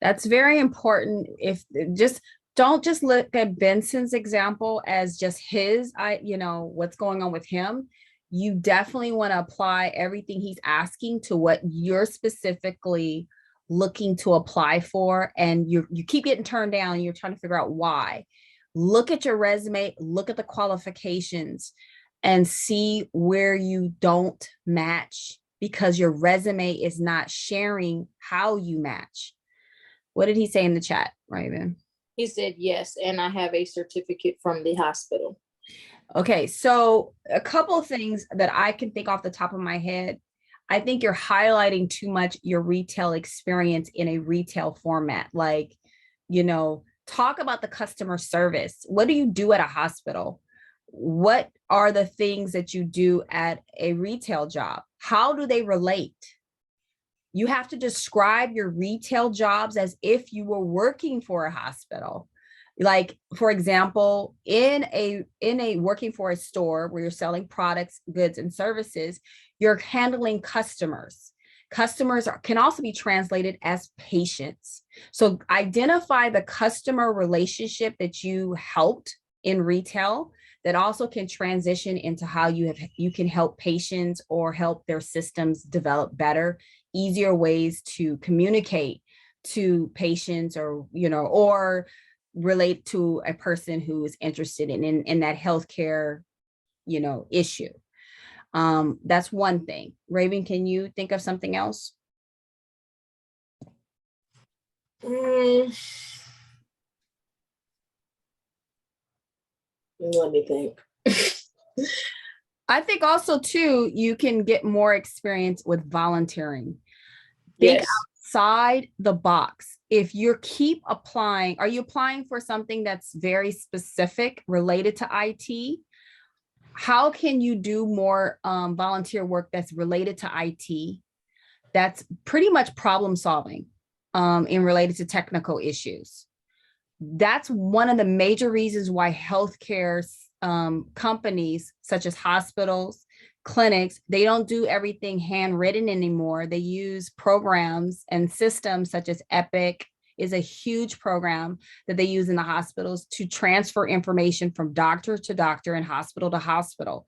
That's very important. If just don't just look at Benson's example as just his, what's going on with him. You definitely want to apply everything he's asking to what you're specifically looking to apply for, and you keep getting turned down. You're trying to figure out why. Look at your resume, look at the qualifications, and see where you don't match because your resume is not sharing how you match. What did he say in the chat, Raven? He said yes, and I have a certificate from the hospital. Okay, so a couple of things that I can think off the top of my head. I think you're highlighting too much your retail experience in a retail format. Like, talk about the customer service. What do you do at a hospital? What are the things that you do at a retail job? How do they relate? You have to describe your retail jobs as if you were working for a hospital. Like, for example, in a working for a store where you're selling products, goods, and services, you're handling customers. Customers can also be translated as patients. So identify the customer relationship that you helped in retail that also can transition into how you can help patients or help their systems develop better, easier ways to communicate to patients, or relate to a person who is interested in that healthcare issue. That's one thing. Raven, can you think of something else? Let me think. I think also too, you can get more experience with volunteering. Think Yes. outside the box. If you keep applying, are you applying for something that's very specific related to IT? How can you do more volunteer work that's related to IT? That's pretty much problem solving in related to technical issues. That's one of the major reasons why healthcare companies such as hospitals, clinics, they don't do everything handwritten anymore. They use programs and systems such as Epic is a huge program that they use in the hospitals to transfer information from doctor to doctor and hospital to hospital.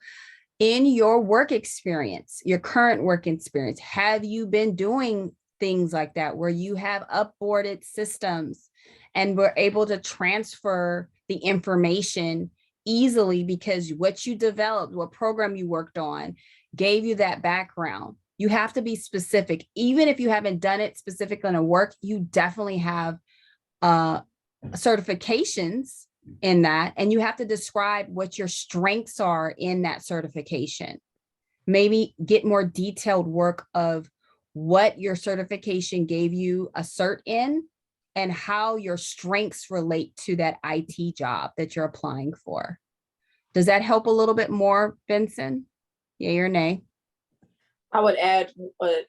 In your work experience, your current work experience, have you been doing things like that where you have upboarded systems and were able to transfer the information easily because what you developed, what program you worked on gave you that background? You have to be specific. Even if you haven't done it specifically in a work, you definitely have certifications in that, and you have to describe what your strengths are in that certification. Maybe get more detailed work of what your certification gave you a cert in and how your strengths relate to that IT job that you're applying for. Does that help a little bit more, Benson? Yay or nay? I would add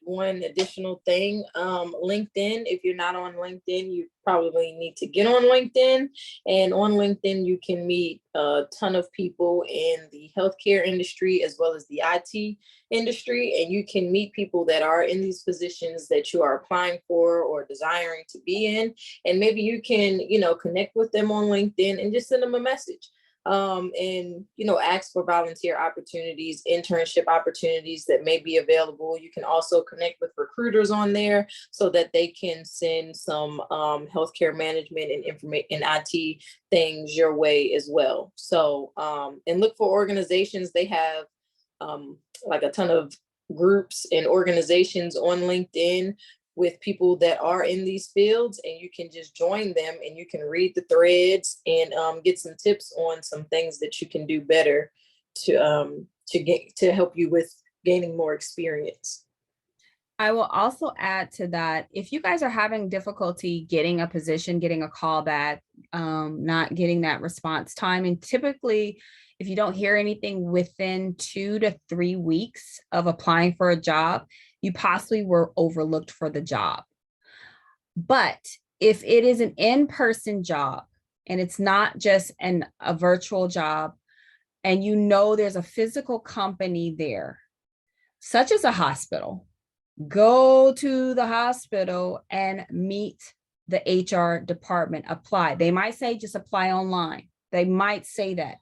one additional thing. LinkedIn, if you're not on LinkedIn, you probably need to get on LinkedIn. And on LinkedIn, you can meet a ton of people in the healthcare industry as well as the IT industry. And you can meet people that are in these positions that you are applying for or desiring to be in. And maybe you can, connect with them on LinkedIn and just send them a message. And ask for volunteer opportunities, internship opportunities that may be available. You can also connect with recruiters on there so that they can send some healthcare management and information and IT things your way as well. So and look for organizations. They have like a ton of groups and organizations on LinkedIn with people that are in these fields, and you can just join them and you can read the threads and get some tips on some things that you can do better to help you with gaining more experience. I will also add to that, if you guys are having difficulty getting a position, getting a call back, not getting that response time, and typically if you don't hear anything within 2 to 3 weeks of applying for a job, you possibly were overlooked for the job. But if it is an in-person job and it's not just a virtual job, and there's a physical company there, such as a hospital, go to the hospital and meet the HR department, apply. They might say just apply online. They might say that.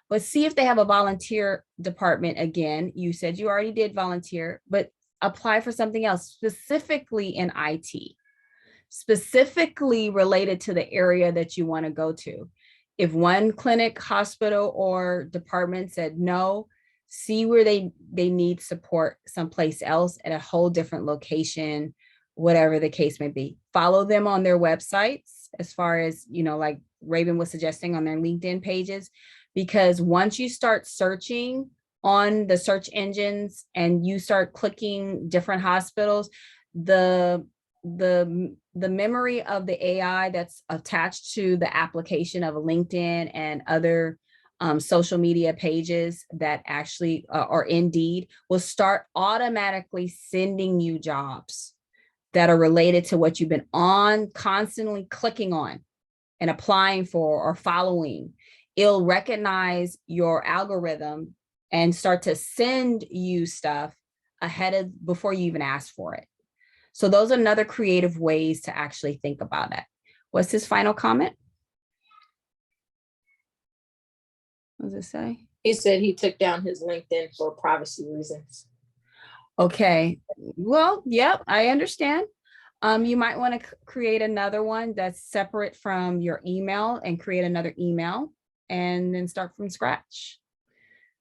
But see if they have a volunteer department again. You said you already did volunteer, but apply for something else specifically in IT, specifically related to the area that you want to go to. If one clinic, hospital, or department said no, see where they need support someplace else at a whole different location, whatever the case may be. Follow them on their websites, as far as, like Raven was suggesting, on their LinkedIn pages, because once you start searching on the search engines and you start clicking different hospitals, the memory of the AI that's attached to the application of a LinkedIn and other social media pages that actually or Indeed will start automatically sending you jobs that are related to what you've been constantly clicking on and applying for or following. It'll recognize your algorithm and start to send you stuff before you even ask for it. So those are another creative ways to actually think about it. What's his final comment? What does it say? He said he took down his LinkedIn for privacy reasons. Okay. Well, yep, I understand. You might want to create another one that's separate from your email and create another email and then start from scratch.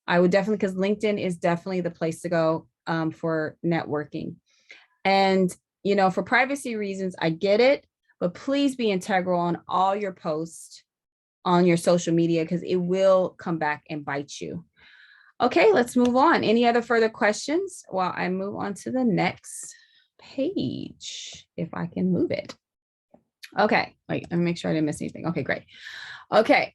I would definitely, because LinkedIn is definitely the place to go for networking. And, for privacy reasons, I get it, but please be integral on all your posts on your social media, because it will come back and bite you. Okay, let's move on. Any other further questions while I move on to the next page, if I can move it? Okay, wait, let me make sure I didn't miss anything. Okay, great. Okay,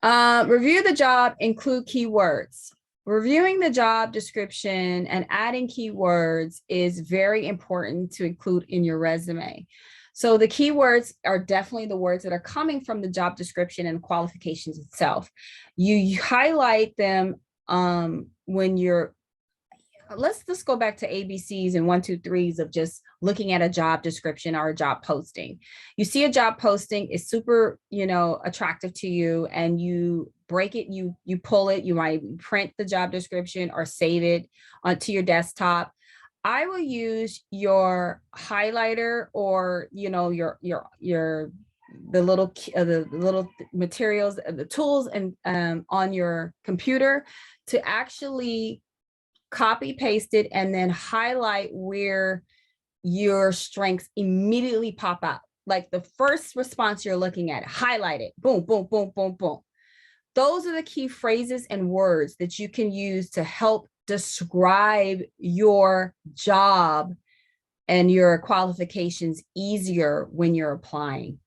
review the job, include keywords. Reviewing the job description and adding keywords is very important to include in your resume. So the keywords are definitely the words that are coming from the job description and qualifications itself. You highlight them when you're let's go back to ABCs and 1, 2, 3s of just looking at a job description or a job posting. You see a job posting is super, attractive to you, and you break it, you pull it, you might print the job description or save it onto your desktop. I will use your highlighter, or your the little materials, the tools, and on your computer to actually copy paste it and then highlight where your strengths immediately pop out. Like the first response you're looking at, highlight it, boom, boom, boom, boom, boom. Those are the key phrases and words that you can use to help describe your job and your qualifications easier when you're applying.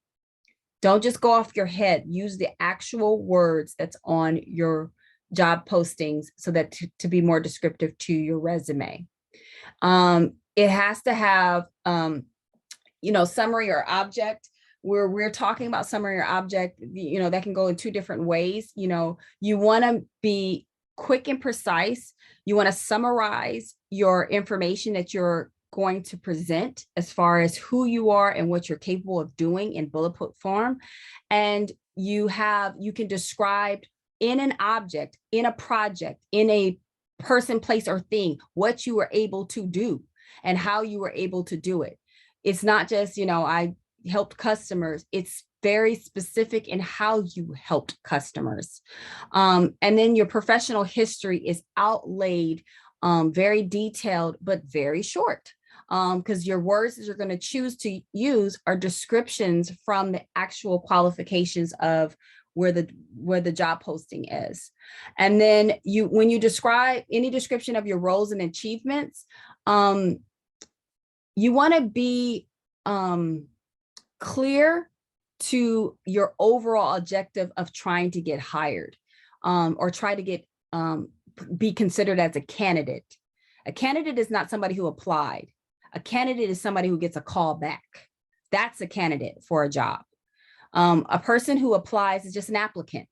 Don't just go off your head. Use the actual words that's on your job postings so that to be more descriptive to your resume. It has to have, summary or object. Where we're talking about summary or object, that can go in 2 different ways. You want to be quick and precise. You want to summarize your information that you're going to present as far as who you are and what you're capable of doing in bullet point form. And you can describe in an object, in a project, in a person, place, or thing, what you were able to do and how you were able to do it. It's not just, I helped customers. It's very specific in how you helped customers. And then your professional history is outlaid, very detailed, but very short. Because your words that you're going to choose to use are descriptions from the actual qualifications of where the job posting is. And then when you describe any description of your roles and achievements, you want to be clear to your overall objective of trying to get hired, or try to get be considered as a candidate. A candidate is not somebody who applied. A candidate is somebody who gets a call back. That's a candidate for a job. A person who applies is just an applicant.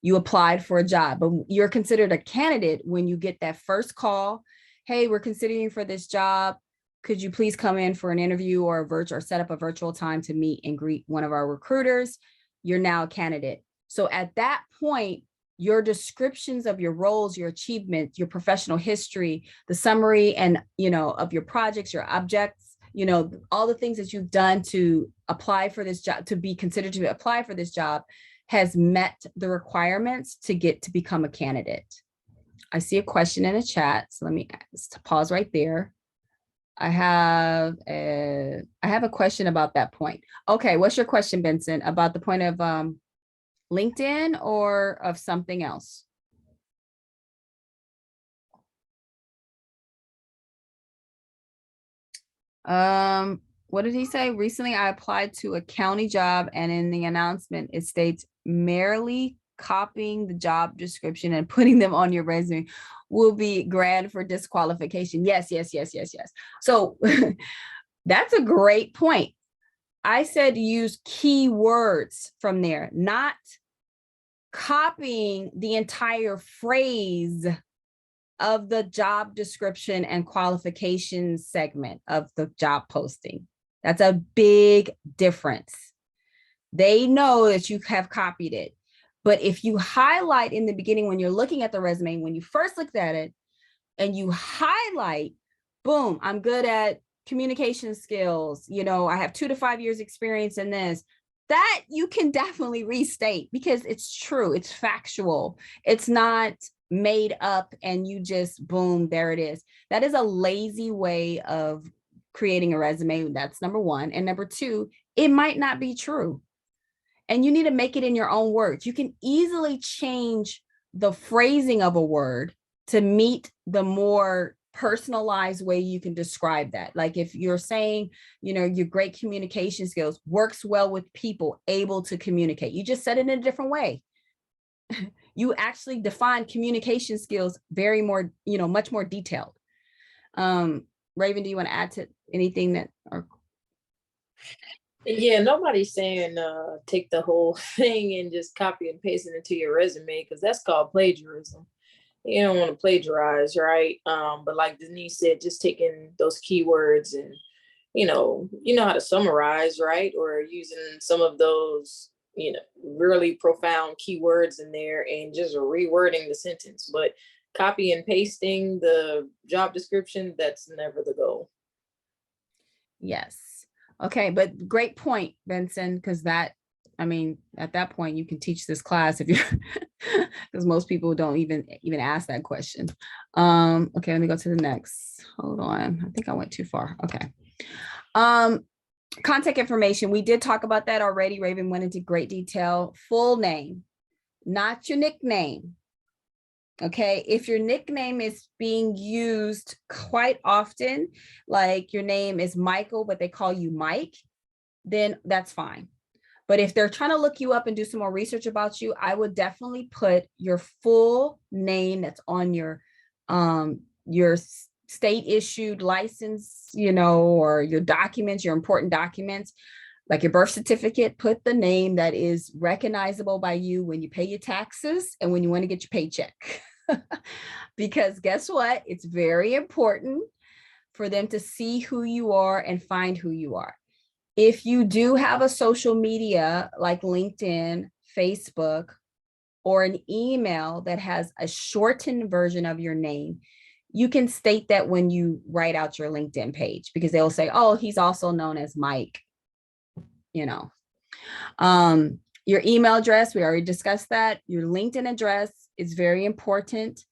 You applied for a job, but you're considered a candidate when you get that first call. Hey, we're considering you for this job. Could you please come in for an interview or set up a virtual time to meet and greet one of our recruiters? You're now a candidate. So at that point, your descriptions of your roles, your achievements, your professional history, the summary and, of your projects, your objects, all the things that you've done to apply for this job, to be considered to apply for this job, has met the requirements to become a candidate. I see a question in the chat. So let me pause right there. I have a question about that point. Okay, what's your question, Benson? About the point of LinkedIn or of something else? What did he say? Recently, I applied to a county job, and in the announcement, it states merely copying the job description and putting them on your resume will be grand for disqualification. Yes. So that's a great point. I said use keywords from there, not copying the entire phrase of the job description and qualifications segment of the job posting. That's a big difference. They know that you have copied it. But if you highlight in the beginning, when you're looking at the resume, when you first looked at it and you highlight, boom, I'm good at communication skills. I have 2 to 5 years experience in this. That you can definitely restate because it's true. It's factual. It's not made up and you just, boom, there it is. That is a lazy way of creating a resume. That's number 1. And number 2, it might not be true. And you need to make it in your own words. You can easily change the phrasing of a word to meet the more personalized way you can describe that. Like if you're saying, your great communication skills, works well with people, able to communicate. You just said it in a different way. You actually define communication skills much more detailed. Raven, do you want to add to anything that? Yeah, nobody's saying take the whole thing and just copy and paste it into your resume, because that's called plagiarism. you don't want to plagiarize, right? But like Denise said, just taking those keywords and you know how to summarize, right? Or using some of those, really profound keywords in there and just rewording the sentence. But copy and pasting the job description, that's never the goal. Yes. Okay, but great point, Benson, because at that point you can teach this class if you're because most people don't even ask that question. Okay, let me go to the next. Hold on. I think I went too far. Okay. Contact information. We did talk about that already. Raven went into great detail. Full name, not your nickname. Okay, if your nickname is being used quite often, like your name is Michael, but they call you Mike, then that's fine. But if they're trying to look you up and do some more research about you, I would definitely put your full name that's on your state issued license, or your documents, your important documents, like your birth certificate. Put the name that is recognizable by you when you pay your taxes and when you want to get your paycheck. Because guess what? It's very important for them to see who you are and find who you are. If you do have a social media like LinkedIn, Facebook, or an email that has a shortened version of your name, you can state that when you write out your LinkedIn page, because they'll say, oh, he's also known as Mike. Your email address, we already discussed that. Your LinkedIn address is very important.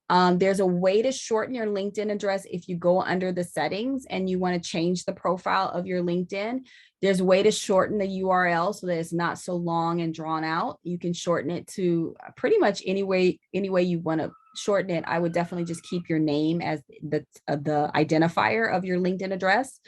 There's a way to shorten your LinkedIn address. If you go under the settings and you want to change the profile of your LinkedIn, there's a way to shorten the URL so that it's not so long and drawn out. You can shorten it to pretty much any way you want to shorten it. I would definitely just keep your name as the identifier of your LinkedIn address,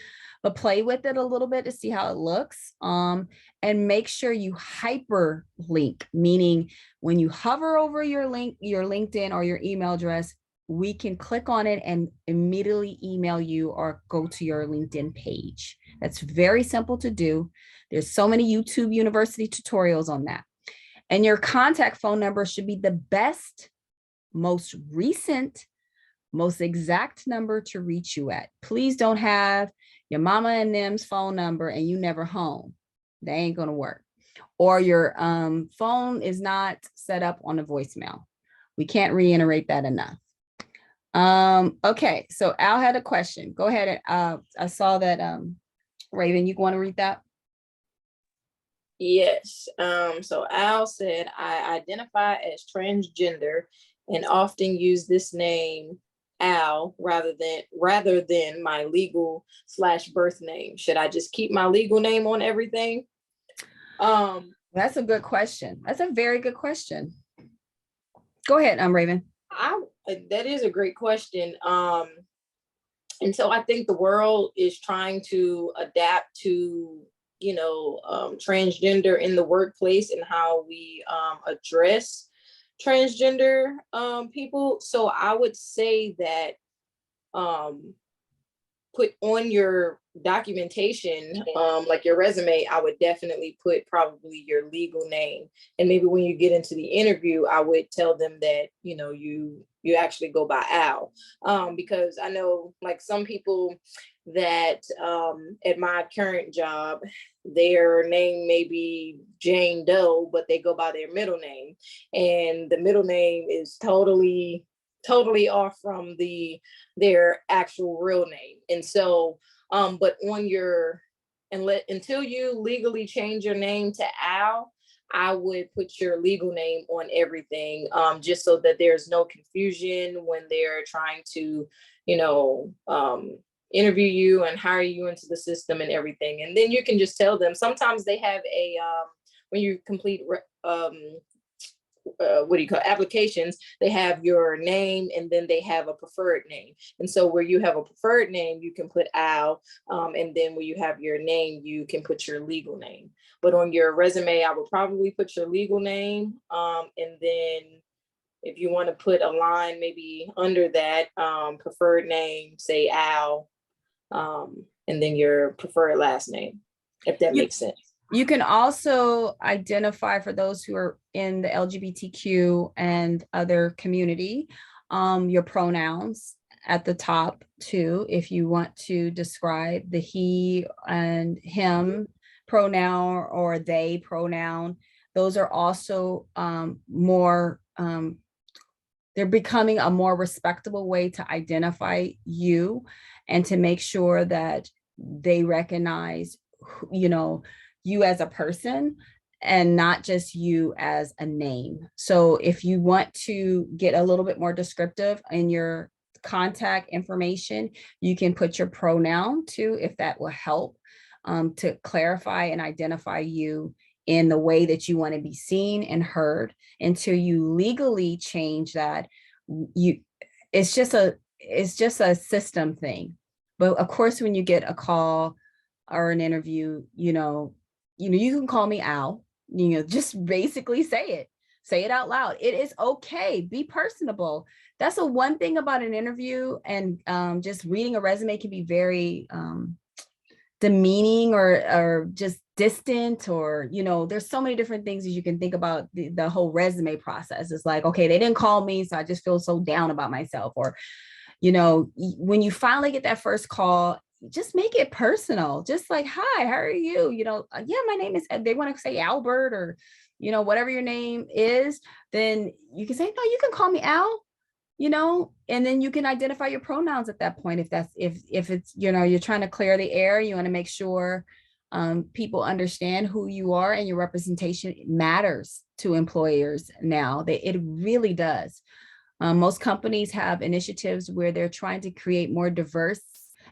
but play with it a little bit to see how it looks. And make sure you hyperlink, meaning when you hover over your LinkedIn or your email address, we can click on it and immediately email you or go to your LinkedIn page. That's very simple to do. There's so many YouTube University tutorials on that. And your contact phone number should be the best, most recent, most exact number to reach you at. Please don't have your mama and them's phone number and you never home. That ain't gonna work. Or your phone is not set up on a voicemail. We can't reiterate that enough. Okay, so Al had a question. Go ahead. I saw that Raven, you want to read that? Yes. So Al said, I identify as transgender and often use this name Al rather than my legal / birth name. Should I just keep my legal name on everything? That's a good question. That's a very good question. Go ahead, Raven. That is a great question. And so I think the world is trying to adapt to, transgender in the workplace and how we address transgender people. So I would say that put on your documentation, like your resume, I would definitely put probably your legal name. And maybe when you get into the interview, I would tell them that, you actually go by Al. Because I know like some people that at my current job, their name may be Jane Doe, but they go by their middle name. And the middle name is totally off from their actual real name. And so, but until you legally change your name to Al, I would put your legal name on everything, just so that there's no confusion when they're trying to, interview you and hire you into the system and everything. And then you can just tell them, sometimes they have when you complete applications, they have your name and then they have a preferred name. And so where you have a preferred name, you can put Al, and then where you have your name, you can put your legal name. But on your resume, I would probably put your legal name, and then if you want to put a line maybe under that preferred name, say Al, and then your preferred last name, if that makes sense. You can also identify, for those who are in the LGBTQ and other community, your pronouns at the top too, if you want to describe the he and him pronoun or they pronoun. Those are also more, they're becoming a more respectable way to identify you and to make sure that they recognize, you know, you as a person and not just you as a name. So if you want to get a little bit more descriptive in your contact information, you can put your pronoun too, if that will help to clarify and identify you in the way that you want to be seen and heard. Until you legally change that, you it's just a system thing. But of course, when you get a call or an interview, you can call me Al, just basically say it out loud. It is okay. Be personable. That's the one thing about an interview, and just reading a resume can be very demeaning or just distant, or there's so many different things as you can think about the whole resume process. It's like, okay, they didn't call me, so I just feel so down about myself. Or when you finally get that first call, just make it personal. Just like, hi, how are you? Yeah, my name is, they want to say Albert, or whatever your name is, then you can say, no, you can call me Al, and then you can identify your pronouns at that point. If it's, you're trying to clear the air, you want to make sure people understand who you are, and your representation matters to employers now. It really does. Most companies have initiatives where they're trying to create more diverse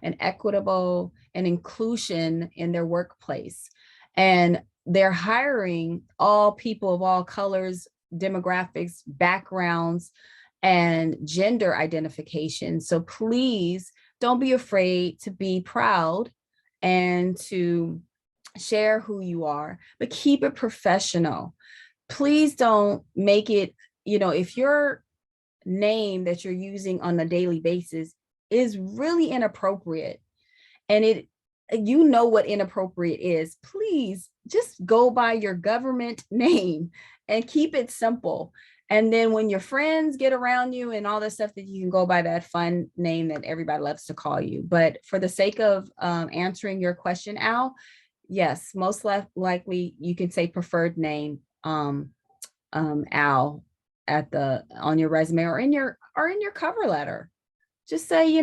and equitable and inclusion in their workplace. And they're hiring all people of all colors, demographics, backgrounds, and gender identification. So please don't be afraid to be proud and to share who you are, but keep it professional. Please don't make it, if your name that you're using on a daily basis is really inappropriate, and what inappropriate is, please just go by your government name and keep it simple. And then when your friends get around you and all this stuff, that you can go by that fun name that everybody loves to call you. But for the sake of answering your question, Al, yes, most likely you can say preferred name, Al, on your resume or in your cover letter. Just say,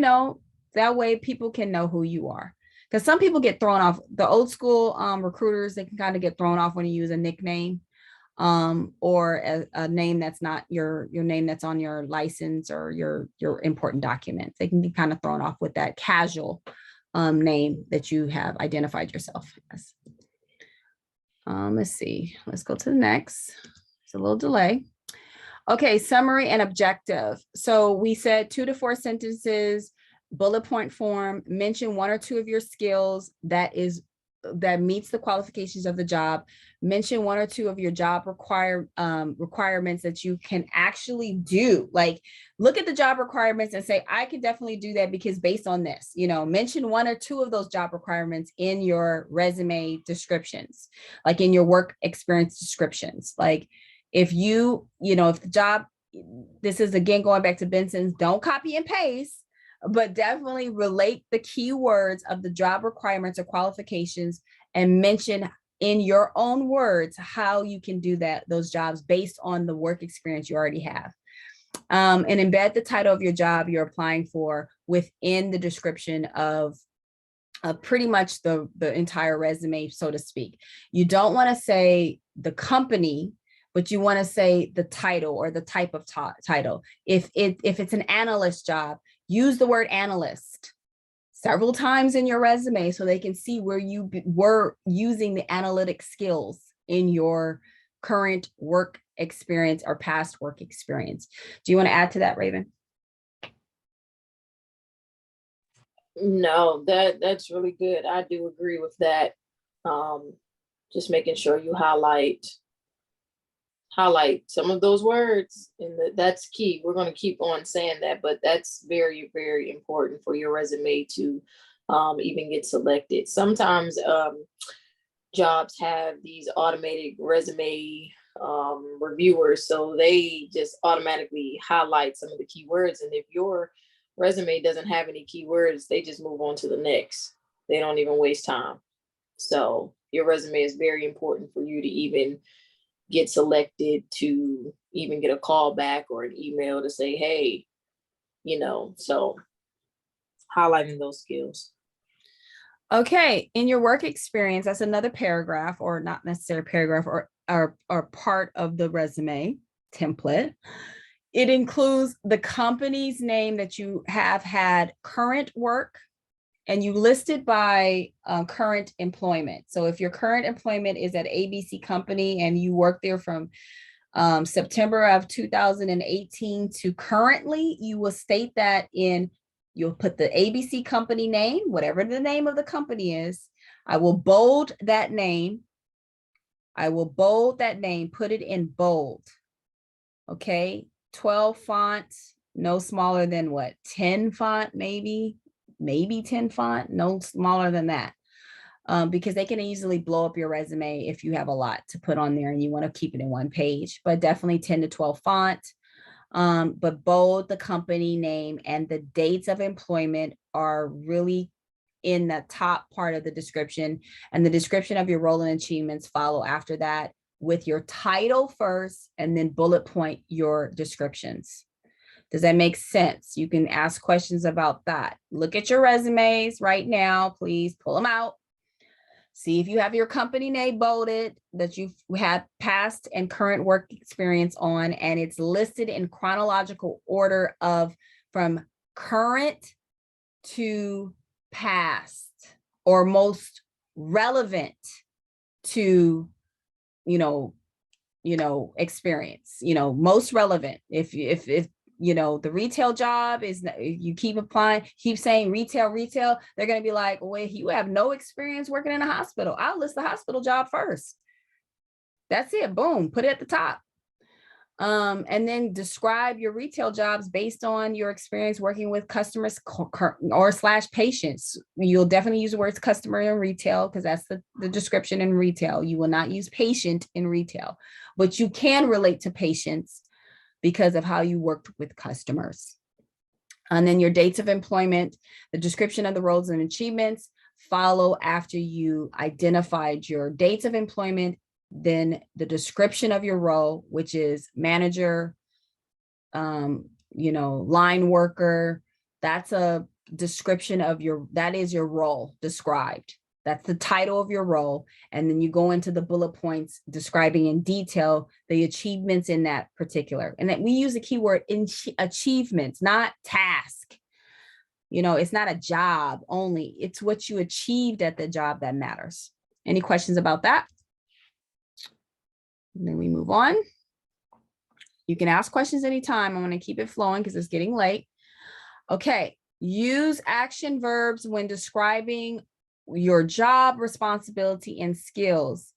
that way people can know who you are. Because some people get thrown off. The old school recruiters, they can kind of get thrown off when you use a nickname or a name that's not your name that's on your license or your important documents. They can be kind of thrown off with that casual name that you have identified yourself as. Let's see. Let's go to the next. It's a little delay. Okay, summary and objective. So we said 2 to 4 sentences, bullet point form, mention 1 or 2 of your skills that meets the qualifications of the job. Mention 1 or 2 of your job requirements that you can actually do. Like, look at the job requirements and say, I can definitely do that because based on this, mention 1 or 2 of those job requirements in your resume descriptions, like in your work experience descriptions. Like, if if the job, this is again going back to Benson's, don't copy and paste, but definitely relate the keywords of the job requirements or qualifications and mention in your own words how you can do those jobs based on the work experience you already have. And embed the title of your job you're applying for within the description of pretty much the entire resume, so to speak. You don't want to say the company, but you want to say the title or the type of title. If it's an analyst job, use the word analyst several times in your resume so they can see where you were using the analytic skills in your current work experience or past work experience. Do you want to add to that, Raven? No, that's really good. I do agree with that. Just making sure you highlight some of those words, and that's key. We're going to keep on saying that, but that's very, very important for your resume to even get selected. Sometimes jobs have these automated resume reviewers, so they just automatically highlight some of the keywords. And if your resume doesn't have any keywords, they just move on to the next. They don't even waste time. So your resume is very important for you to even get selected, to even get a call back or an email to say, hey, so highlighting those skills. Okay, in your work experience, that's another paragraph, or not necessarily paragraph, or part of the resume template. It includes the company's name that you have had current work, and you listed by current employment. So if your current employment is at ABC Company and you work there from September of 2018 to currently, you will state that you'll put the ABC Company name, whatever the name of the company is. I will bold that name. Put it in bold. Okay, 12 fonts, no smaller than what, 10 font, maybe 10 font, no smaller than that. Because they can easily blow up your resume if you have a lot to put on there and you want to keep it in one page, but definitely 10 to 12 font. But bold the company name, and the dates of employment are really in the top part of the description, and the description of your role and achievements follow after that, with your title first and then bullet point your descriptions. Does that make sense? You can ask questions about that. Look at your resumes right now, please pull them out. See if you have your company name bolded, that you've had past and current work experience on, and it's listed in chronological order of from current to past, or most relevant to, experience, most relevant. If the retail job is, you keep applying, keep saying retail, they're going to be like, well, you have no experience working in a hospital. I'll list the hospital job first. That's it. Boom, put it at the top. And then describe your retail jobs based on your experience working with customers or / patients. You'll definitely use the words customer in retail because that's the description in retail. You will not use patient in retail, but you can relate to patients because of how you worked with customers. And then your dates of employment, the description of the roles and achievements follow after you identified your dates of employment, then the description of your role, which is manager, line worker. That's a description of that is your role described. That's the title of your role. And then you go into the bullet points describing in detail the achievements in that particular. And that we use the keyword in achievements, not task. It's not a job only. It's what you achieved at the job that matters. Any questions about that? And then we move on. You can ask questions anytime. I'm going to keep it flowing because it's getting late. Okay. Use action verbs when describing your job responsibility and skills.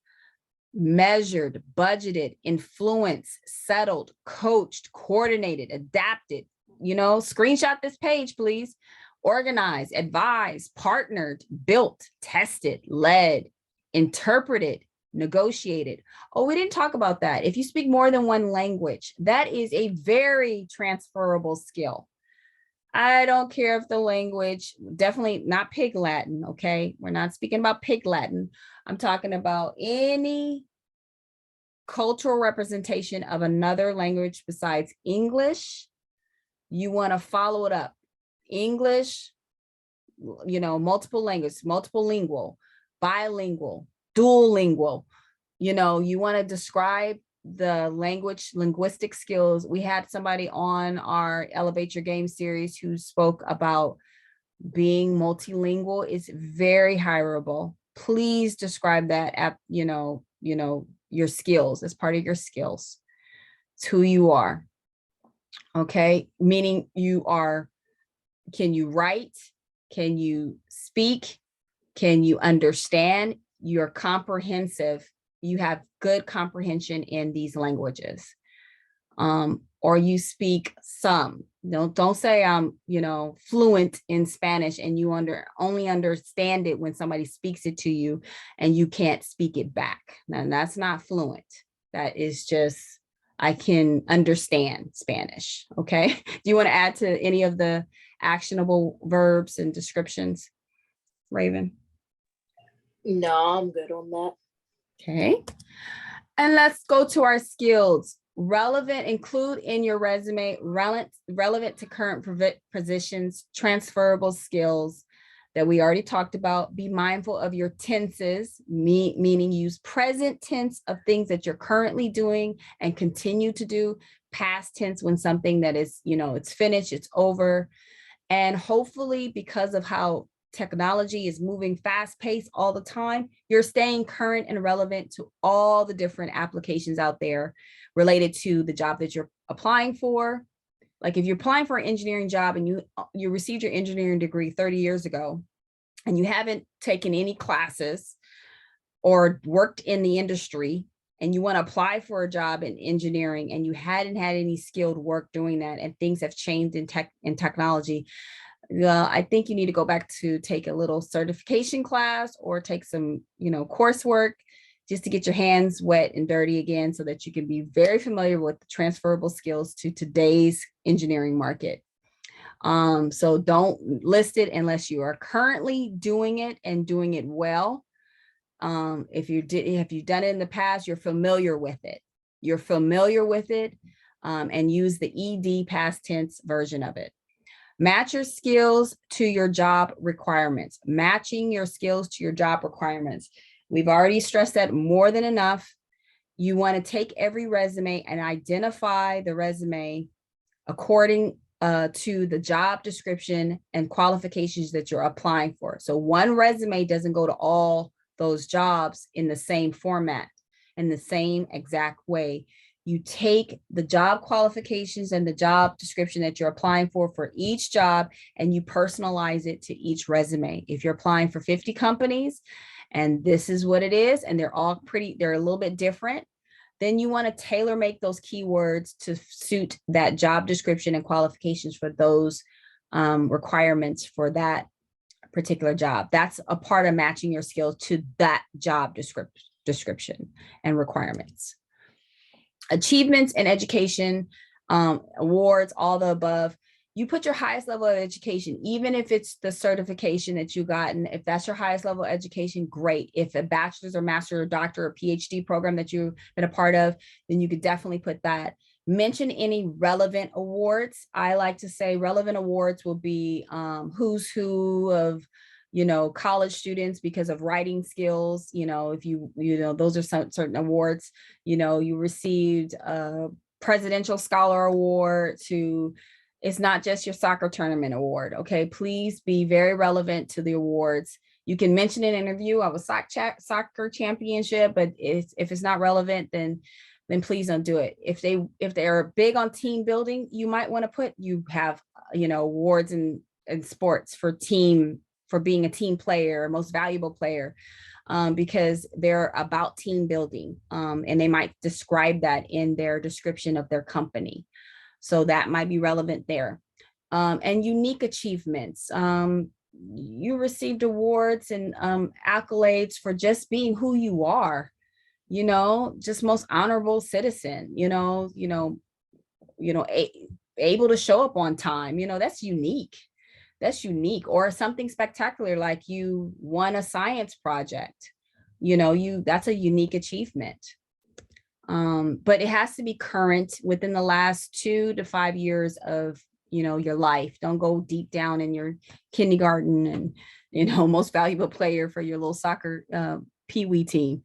Measured, budgeted, influenced, settled, coached, coordinated, adapted. Screenshot this page, please. Organized, advised, partnered, built, tested, led, interpreted, negotiated. Oh, we didn't talk about that. If you speak more than one language, that is a very transferable skill. I don't care if the language, definitely not Pig Latin, okay? We're not speaking about Pig Latin. I'm talking about any cultural representation of another language besides English. You want to follow it up. English, multiple languages, multiple lingual, bilingual, dual lingual. You want to describe the linguistic skills. We had somebody on our Elevate Your Game series who spoke about being multilingual is very hireable. Please describe that at, your skills as part of your skills. It's who you are. Okay. Meaning can you write? Can you speak? Can you understand? You're comprehensive. You have good comprehension in these languages. Or you speak some. Don't say I'm, fluent in Spanish and you only understand it when somebody speaks it to you and you can't speak it back. Now that's not fluent. that is just, I can understand Spanish. Okay. Do you want to add to any of the actionable verbs and descriptions, Raven? No, I'm good on that. Okay. And let's go to our skills. Relevant, include in your resume, relevant to current positions, transferable skills that we already talked about. Be mindful of your tenses, meaning use present tense of things that you're currently doing and continue to do. Past tense when something that is, it's finished, it's over. And hopefully, because of how technology is moving fast paced all the time, you're staying current and relevant to all the different applications out there related to the job that you're applying for. Like if you're applying for an engineering job and you received your engineering degree 30 years ago and you haven't taken any classes or worked in the industry and you want to apply for a job in engineering and you hadn't had any skilled work doing that and things have changed in technology, I think you need to go back to take a little certification class or take some, coursework just to get your hands wet and dirty again so that you can be very familiar with the transferable skills to today's engineering market. So don't list it unless you are currently doing it and doing it well. If you've done it in the past, you're familiar with it. And use the ED past tense version of it. Match your skills to your job requirements. Matching your skills to your job requirements. We've already stressed that more than enough. You want to take every resume and identify the resume according to the job description and qualifications that you're applying for. So one resume doesn't go to all those jobs in the same format, in the same exact way. You take the job qualifications and the job description that you're applying for each job, and you personalize it to each resume. If you're applying for 50 companies and this is what it is, and they're a little bit different, then you want to tailor make those keywords to suit that job description and qualifications for those requirements for that particular job. That's a part of matching your skills to that job description and requirements. Achievements in education, awards, all the above. You put your highest level of education, even if it's the certification that you've gotten. If that's your highest level of education, great. If a bachelor's or master or doctor or PhD program that you've been a part of, then you could definitely put that. Mention any relevant awards. I like to say relevant awards will be who's who of college students because of writing skills. If those are some certain awards. You received a presidential scholar award to, it's not just your soccer tournament award. Okay, please be very relevant to the awards. You can mention in an interview, I was soccer championship, but if it's not relevant, then please don't do it. If they're big on team building, you might want to put, you have, awards in sports for being a team player, most valuable player, because they're about team building. And they might describe that in their description of their company. So that might be relevant there. And unique achievements. You received awards and accolades for just being who you are, just most honorable citizen, able to show up on time, that's unique. Or something spectacular, like you won a science project, that's a unique achievement. But it has to be current within the last 2 to 5 years of, your life. Don't go deep down in your kindergarten and, most valuable player for your little soccer peewee team.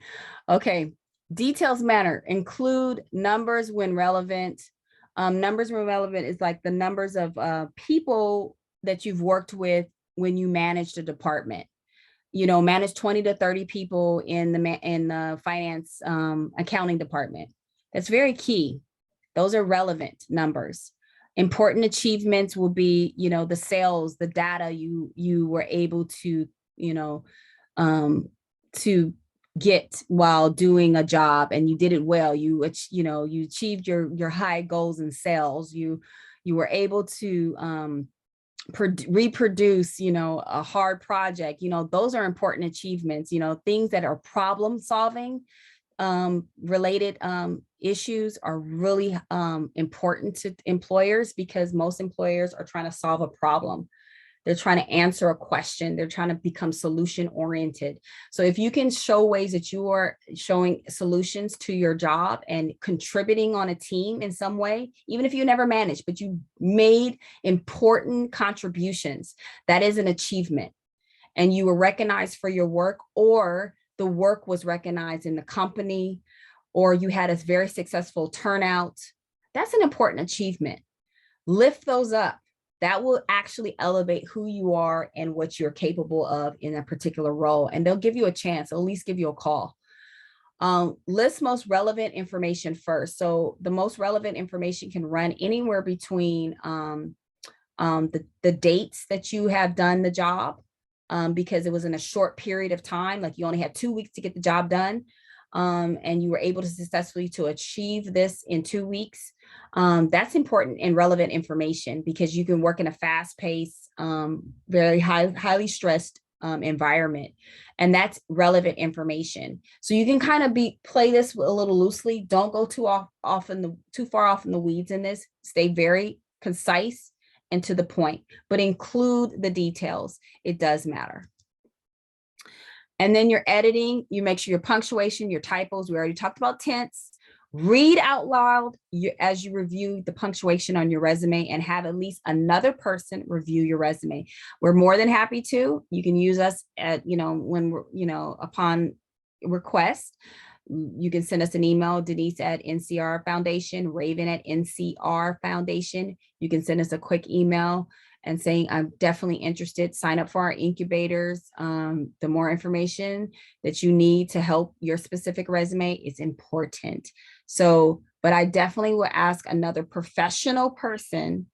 Okay. Details matter. Include numbers when relevant. Numbers when relevant is like the numbers of people that you've worked with when you managed a department. Manage 20 to 30 people in the finance accounting department. That's very key. Those are relevant numbers. Important achievements will be, the sales, the data you were able to, to get while doing a job, and you did it well. You achieved your high goals in sales. You were able to reproduce, a hard project. Those are important achievements. Things that are problem solving. related issues are really important to employers, because most employers are trying to solve a problem. They're trying to answer a question. They're trying to become solution oriented. So if you can show ways that you are showing solutions to your job and contributing on a team in some way, even if you never managed, but you made important contributions, that is an achievement. And you were recognized for your work, or the work was recognized in the company, or you had a very successful turnout. That's an important achievement. Lift those up. That will actually elevate who you are and what you're capable of in a particular role. And they'll give you a chance, at least give you a call. List most relevant information first. So the most relevant information can run anywhere between the dates that you have done the job, because it was in a short period of time, like you only had 2 weeks to get the job done, and you were able to successfully to achieve this in 2 weeks. That's important and relevant information, because you can work in a fast-paced, very highly stressed environment, and that's relevant information. So you can kind of play this a little loosely. Don't go too far off in the weeds in this. Stay very concise and to the point, but include the details. It does matter. And then your editing, you make sure your punctuation, your typos, we already talked about tense. Read out loud as you review the punctuation on your resume, and have at least another person review your resume. We're more than happy to. You can use us at, when we're, upon request. You can send us an email, Denise at NCR Foundation, Raven at NCR Foundation. You can send us a quick email and saying, I'm definitely interested. Sign up for our incubators. The more information that you need to help your specific resume is important. So, but I definitely will ask another professional person,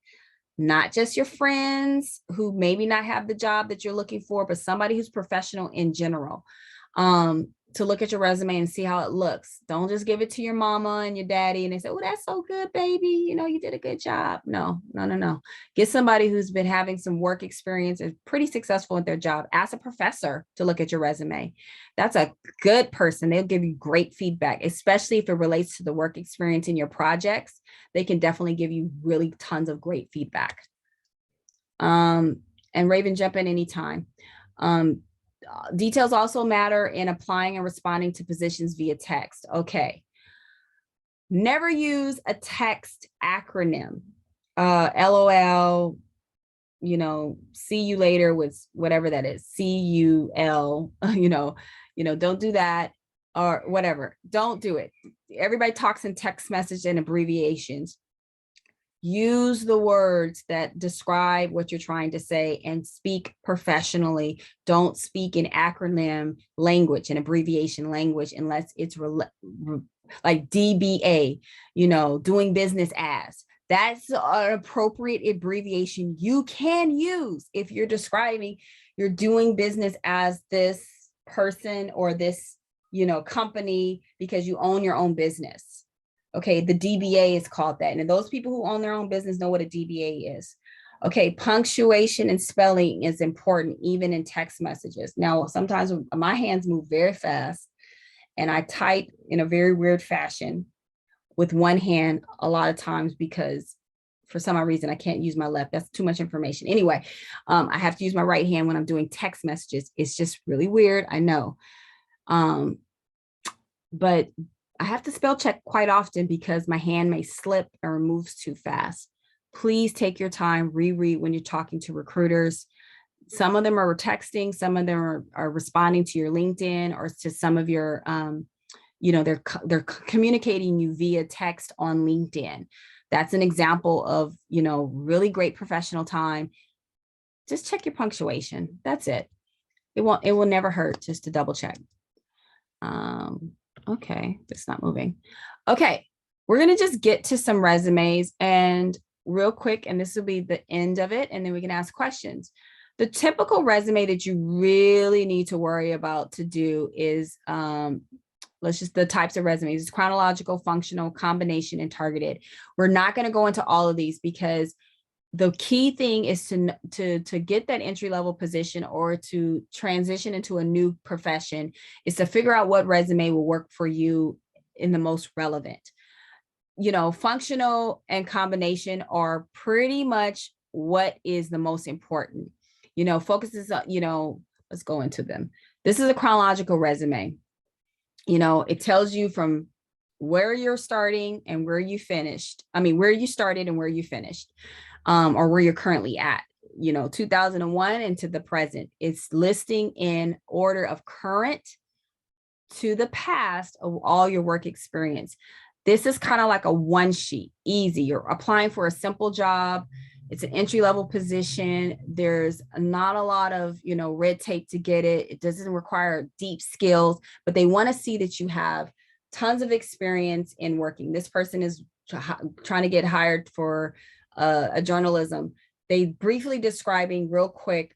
not just your friends who maybe not have the job that you're looking for, but somebody who's professional in general, to look at your resume and see how it looks. Don't just give it to your mama and your daddy and they say, oh, that's so good, baby. You did a good job. No. Get somebody who's been having some work experience and pretty successful at their job. Ask a professor to look at your resume. That's a good person. They'll give you great feedback, especially if it relates to the work experience in your projects. They can definitely give you really tons of great feedback. And Raven, jump in anytime. Details also matter in applying and responding to positions via text. Okay. Never use a text acronym. LOL, see you later with whatever that is. CUL, don't do that, or whatever. Don't do it. Everybody talks in text message and abbreviations. Use the words that describe what you're trying to say and speak professionally. Don't speak in acronym language and abbreviation language unless it's like DBA, doing business as. That's an appropriate abbreviation you can use if you're describing you're doing business as this person or this, company, because you own your own business. Okay, the DBA is called that. And those people who own their own business know what a DBA is. Okay, punctuation and spelling is important, even in text messages. Now, sometimes my hands move very fast and I type in a very weird fashion with one hand a lot of times, because for some reason I can't use my left. That's too much information. Anyway, I have to use my right hand when I'm doing text messages. It's just really weird, I know. But I have to spell check quite often because my hand may slip or moves too fast. Please take your time, reread when you're talking to recruiters. Some of them are texting, some of them are responding to your LinkedIn or to some of your, they're communicating you via text on LinkedIn. That's an example of, really great professional time. Just check your punctuation. That's it. It will never hurt just to double check. Okay, it's not moving. Okay, we're going to just get to some resumes and real quick, and this will be the end of it, and then we can ask questions. The typical resume that you really need to worry about to do is, the types of resumes. It's chronological, functional, combination, and targeted. We're not going to go into all of these because the key thing is to get that entry level position or to transition into a new profession is to figure out what resume will work for you in the most relevant. Functional and combination are pretty much what is the most important. Focuses on, let's go into them. This is a chronological resume. It tells you from where you're starting and where you finished. I mean, where you started and where you finished, or where you're currently at, 2001 and to the present. It's listing in order of current to the past of all your work experience. This is kind of like a one sheet, easy. You're applying for a simple job. It's an entry level position. There's not a lot of, red tape to get it. It doesn't require deep skills, but they want to see that you have tons of experience in working. This person is trying to get hired for a journalism. They briefly describing real quick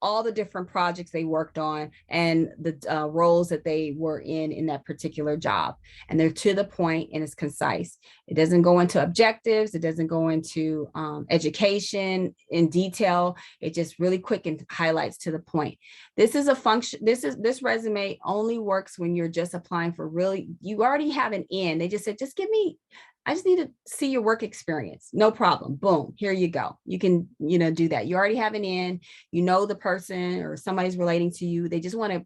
all the different projects they worked on and the roles that they were in that particular job. And they're to the point and it's concise. It doesn't go into objectives. It doesn't go into education in detail. It just really quick and highlights to the point. This is a function. This resume only works when you're just applying for you already have an in. They just said, I just need to see your work experience. No problem. Boom. Here you go. You can, do that. You already have an in, the person or somebody's relating to you. They just want a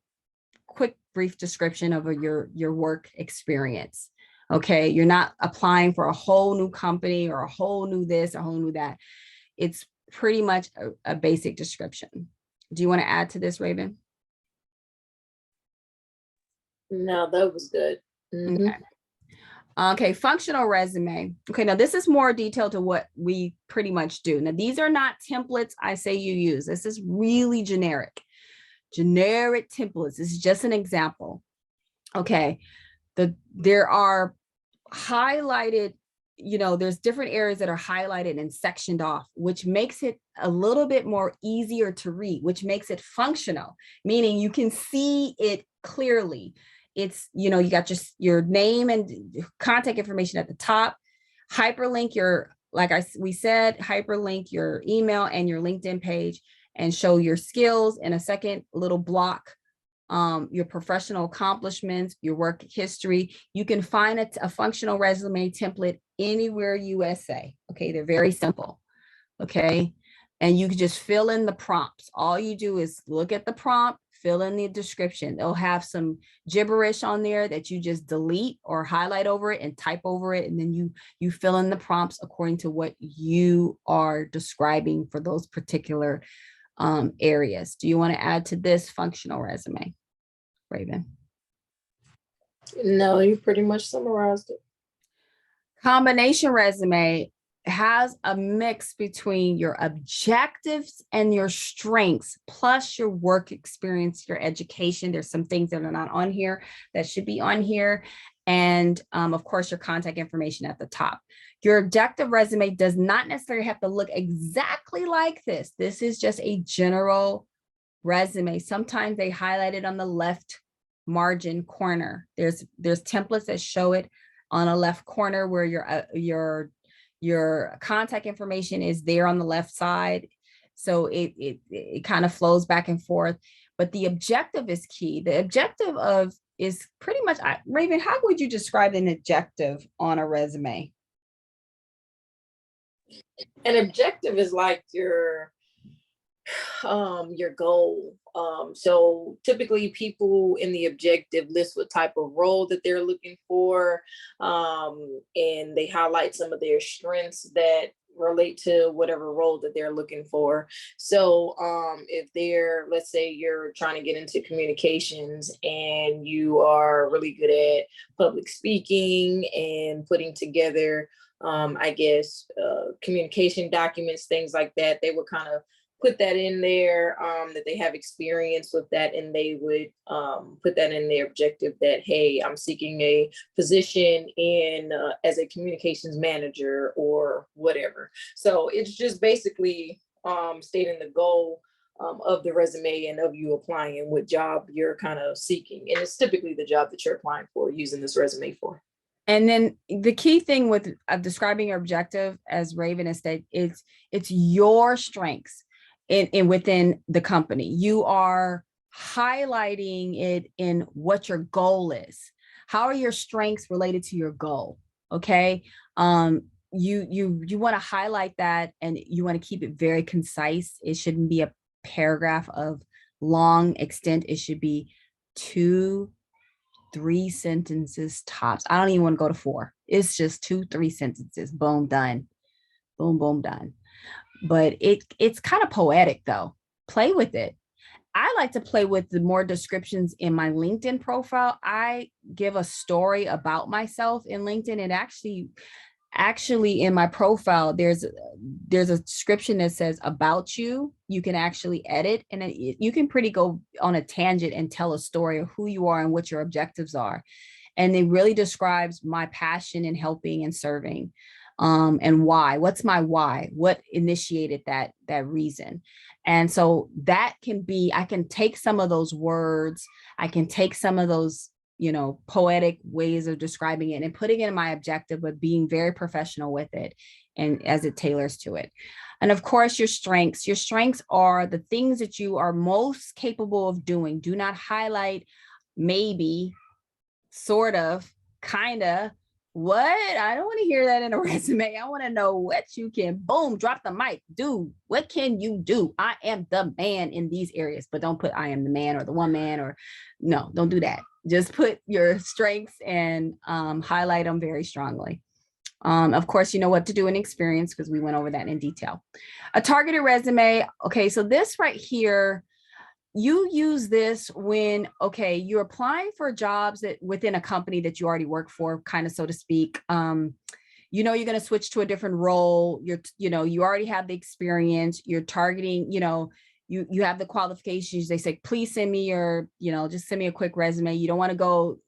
quick, brief description of your work experience. Okay. You're not applying for a whole new company or a whole new this, a whole new that. It's pretty much a basic description. Do you want to add to this, Raven? No, that was good. Mm-hmm. Okay, functional resume. Okay, now this is more detailed to what we pretty much do. Now, these are not templates I say you use. This is really generic templates. This is just an example. Okay, there are highlighted, there's different areas that are highlighted and sectioned off, which makes it a little bit more easier to read, which makes it functional, meaning you can see it clearly. It's, you got just your name and contact information at the top, hyperlink we said, hyperlink your email and your LinkedIn page and show your skills in a second little block, your professional accomplishments, your work history. You can find a functional resume template anywhere USA. Okay, they're very simple. Okay, and you can just fill in the prompts. All you do is look at the prompt, fill in the description. They'll have some gibberish on there that you just delete or highlight over it and type over it. And then you fill in the prompts according to what you are describing for those particular areas. Do you want to add to this functional resume, Raven? No, you pretty much summarized it. Combination resume has a mix between your objectives and your strengths, plus your work experience, your education. There's some things that are not on here that should be on here. And of course, your contact information at the top. Your objective resume does not necessarily have to look exactly like this. This is just a general resume. Sometimes they highlight it on the left margin corner. There's templates that show it on a left corner where your contact information is there on the left side. So it kind of flows back and forth, but the objective is key. The objective is pretty much, Raven, how would you describe an objective on a resume? An objective is like your goal. So typically people in the objective list what type of role that they're looking for, and they highlight some of their strengths that relate to whatever role that they're looking for. So if let's say you're trying to get into communications and you are really good at public speaking and putting together, communication documents, things like that, they would kind of put that in there, that they have experience with that, and they would put that in their objective that, hey, I'm seeking a position in as a communications manager or whatever. So it's just basically stating the goal of the resume and of you applying and what job you're kind of seeking. And it's typically the job that you're applying for using this resume for. And then the key thing with describing your objective, as Raven has said, is it's your strengths in within the company. You are highlighting it in what your goal is. How are your strengths related to your goal? Okay. You want to highlight that, and you want to keep it very concise. It shouldn't be a paragraph of long extent. It should be 2-3 sentences tops. I don't even want to go to 4. It's just 2-3 sentences. Boom, done. Boom, boom, done. But it's kind of poetic though. Play with it. I like to play with the more descriptions in my LinkedIn profile. I give a story about myself in LinkedIn, and actually in my profile there's a description that says about you. You can actually edit, and you can pretty go on a tangent and tell a story of who you are and what your objectives are, and it really describes my passion in helping and serving, and why. What's my why? What initiated that reason? And so that can be, I can take some of those words, I can take some of those, poetic ways of describing it and putting it in my objective, but being very professional with it and as it tailors to it. And of course, your strengths. Your strengths are the things that you are most capable of doing. Do not highlight maybe, sort of, kind of. What? I don't want to hear that in a resume. I want to know what you can, boom, drop the mic, do. What can you do? I am the man in these areas, but don't put I am the man or the woman, or no, don't do that. Just put your strengths and highlight them very strongly. Of course, you know what to do in experience, because we went over that in detail. A targeted resume. Okay, so this right here, you use this when, okay, you're applying for jobs that within a company that you already work for, kind of, so to speak. You're going to switch to a different role. You already have the experience. You're targeting, you have the qualifications. They say, please send me your, just send me a quick resume. You don't want to go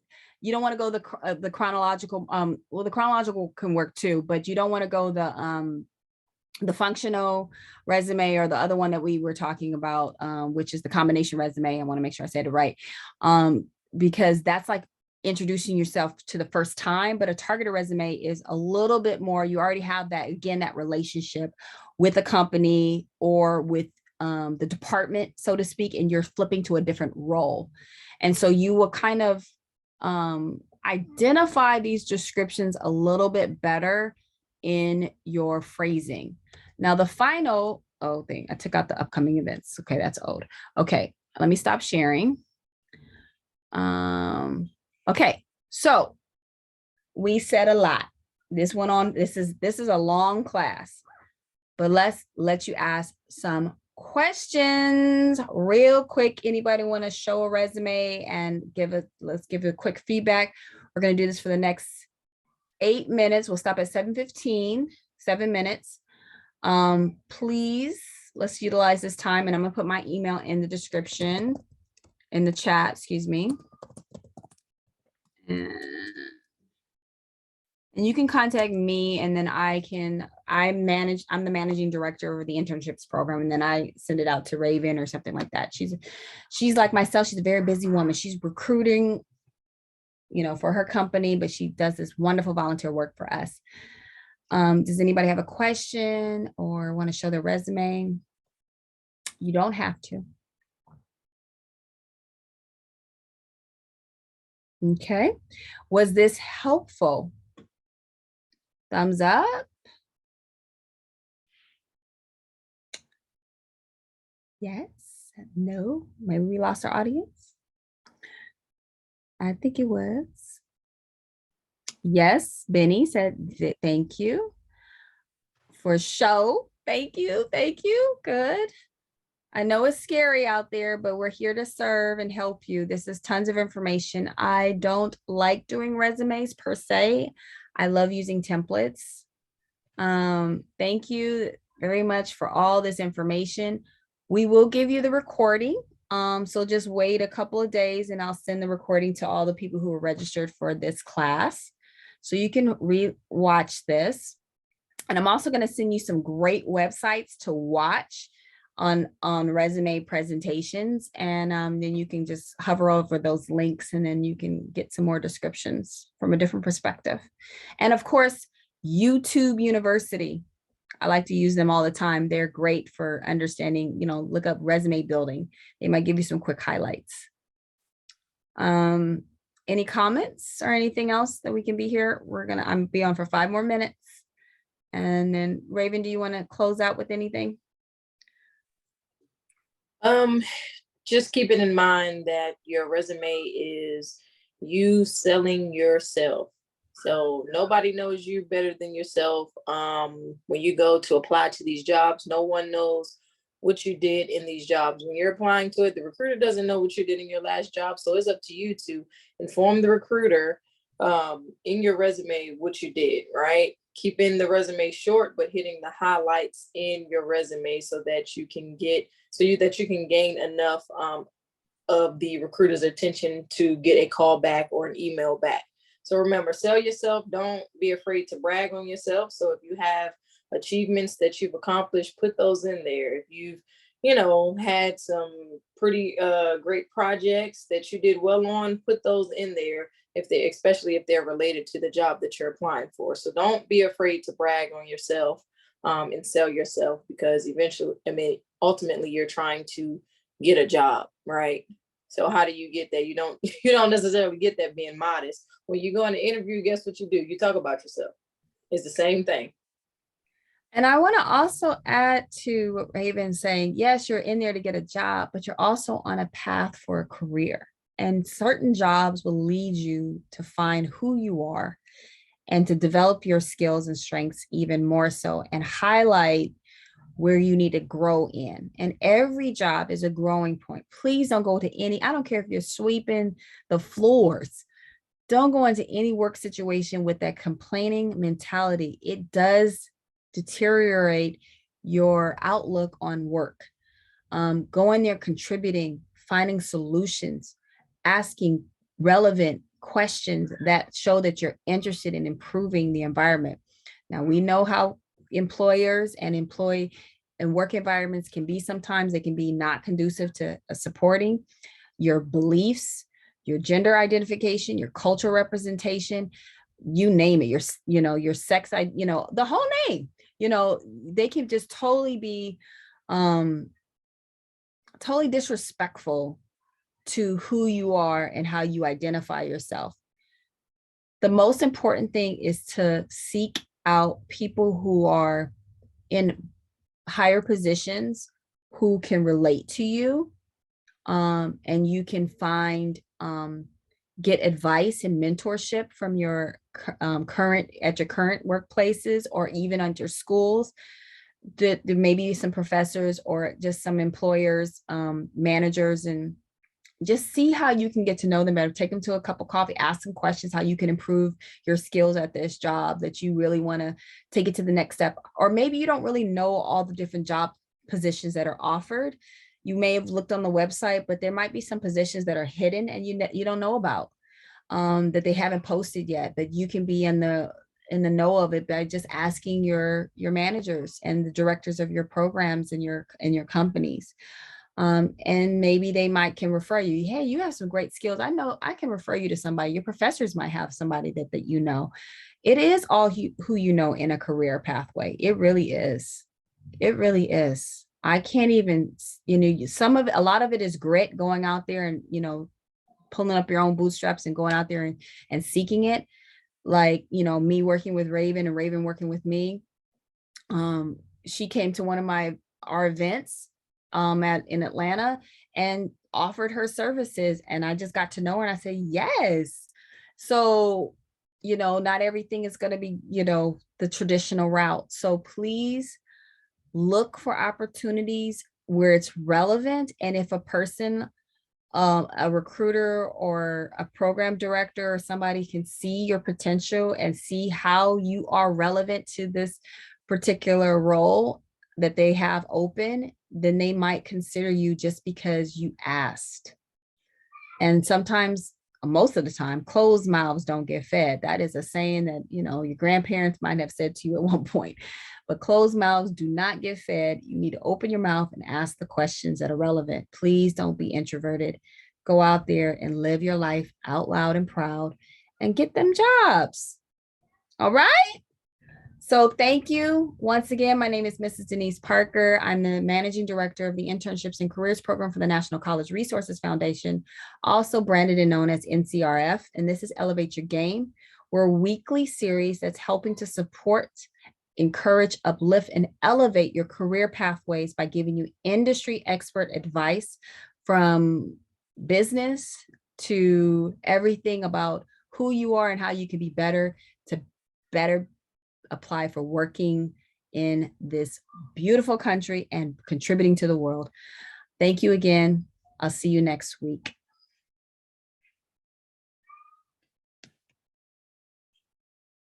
the chronological. Well, the chronological can work too, but you don't want to go the functional resume, or the other one that we were talking about, which is the combination resume. I want to make sure I said it right, because that's like introducing yourself to the first time. But a targeted resume is a little bit more, you already have that, again, that relationship with a company or with the department, so to speak, and you're flipping to a different role. And so you will kind of identify these descriptions a little bit better in your phrasing. Now, the final thing, I took out the upcoming events. Okay, that's old. Okay, let me stop sharing. Okay, so we said a lot. This went on. This is a long class, but let's let you ask some questions real quick. Anybody want to show a resume and let's give it a quick feedback. We're going to do this for the next 8 minutes. We'll stop at 7:15, 7 minutes. Please, let's utilize this time, and I'm gonna put my email in the description, in the chat, excuse me. And you can contact me, and then I'm the managing director of the internships program, and then I send it out to Raven or something like that. She's like myself, she's a very busy woman. She's recruiting, for her company, but she does this wonderful volunteer work for us. Does anybody have a question or want to show their resume? You don't have to. Okay. Was this helpful? Thumbs up. Yes. No. Maybe we lost our audience. I think it was. Yes. Benny said thank you. For show. Thank you. Thank you. Good. I know it's scary out there, but we're here to serve and help you. This is tons of information. I don't like doing resumes per se. I love using templates. Thank you very much for all this information. We will give you the recording. So just wait a couple of days and I'll send the recording to all the people who are registered for this class. So you can re-watch this. And I'm also going to send you some great websites to watch on resume presentations, and then you can just hover over those links, and then you can get some more descriptions from a different perspective. And of course, YouTube University. I like to use them all the time. They're great for understanding, look up resume building. They might give you some quick highlights. Any comments or anything else that we can be here? I'm be on for 5 more minutes. And then Raven, do you want to close out with anything? Just keeping in mind that your resume is you selling yourself. So nobody knows you better than yourself. When you go to apply to these jobs, no one knows what you did in these jobs. When you're applying to it, the recruiter doesn't know what you did in your last job. So it's up to you to inform the recruiter in your resume what you did, right? Keeping the resume short, but hitting the highlights in your resume so that you can gain enough of the recruiter's attention to get a call back or an email back. So remember, sell yourself. Don't be afraid to brag on yourself. So if you have achievements that you've accomplished, put those in there. If you've, had some pretty great projects that you did well on, put those in there, especially if they're related to the job that you're applying for. So don't be afraid to brag on yourself and sell yourself, because ultimately you're trying to get a job, right? So how do you get that? You don't necessarily get that being modest. When you go in an interview, guess what you do? You talk about yourself. It's the same thing. And I want to also add to what Raven's saying, yes, you're in there to get a job, but you're also on a path for a career. And certain jobs will lead you to find who you are and to develop your skills and strengths even more so, and highlight where you need to grow in. And every job is a growing point. Please don't go to I don't care if you're sweeping the floors. Don't go into any work situation with that complaining mentality. It does deteriorate your outlook on work. Go in there contributing, finding solutions, asking relevant questions that show that you're interested in improving the environment. Now, we know how employers and employee and work environments can be sometimes. They can be not conducive to supporting your beliefs, your gender identification, your cultural representation, you name it, your sex, the whole name, they can just totally be totally disrespectful to who you are and how you identify yourself. The most important thing is to seek out people who are in higher positions who can relate to you, and you can find get advice and mentorship from your current workplaces, or even at your schools. There may be some professors or just some employers, managers, and just see how you can get to know them better. Take them to a cup of coffee, ask them questions, how you can improve your skills at this job that you really want to take it to the next step. Or maybe you don't really know all the different job positions that are offered. You may have looked on the website, but there might be some positions that are hidden and you don't know about, that they haven't posted yet, but you can be in the know of it by just asking your managers and the directors of your programs and your companies. And maybe they can refer you. Hey, you have some great skills. I know I can refer you to somebody. Your professors might have somebody that you know. It is all who you know in a career pathway. It really is. It really is. I can't even, a lot of it is grit, going out there and, pulling up your own bootstraps and going out there and seeking it. Like, me working with Raven and Raven working with me. She came to one of our events in Atlanta and offered her services, and I just got to know her and I said yes. So not everything is going to be the traditional route. So please look for opportunities where it's relevant, and if a person, a recruiter or a program director or somebody can see your potential and see how you are relevant to this particular role that they have open, then they might consider you just because you asked. And sometimes most of the time, closed mouths don't get fed. That is a saying that, you know, your grandparents might have said to you at one point, but closed mouths do not get fed. You need to open your mouth and ask the questions that are relevant. Please don't be introverted. Go out there and live your life out loud and proud and get them jobs. All right. So thank you. Once again, my name is Mrs. Denise Parker. I'm the Managing Director of the Internships and Careers Program for the National College Resources Foundation, also branded and known as NCRF. And this is Elevate Your Game. We're a weekly series that's helping to support, encourage, uplift, and elevate your career pathways by giving you industry expert advice from business to everything about who you are and how you can be better to better apply for working in this beautiful country and contributing to the world. Thank you again. I'll see you next week.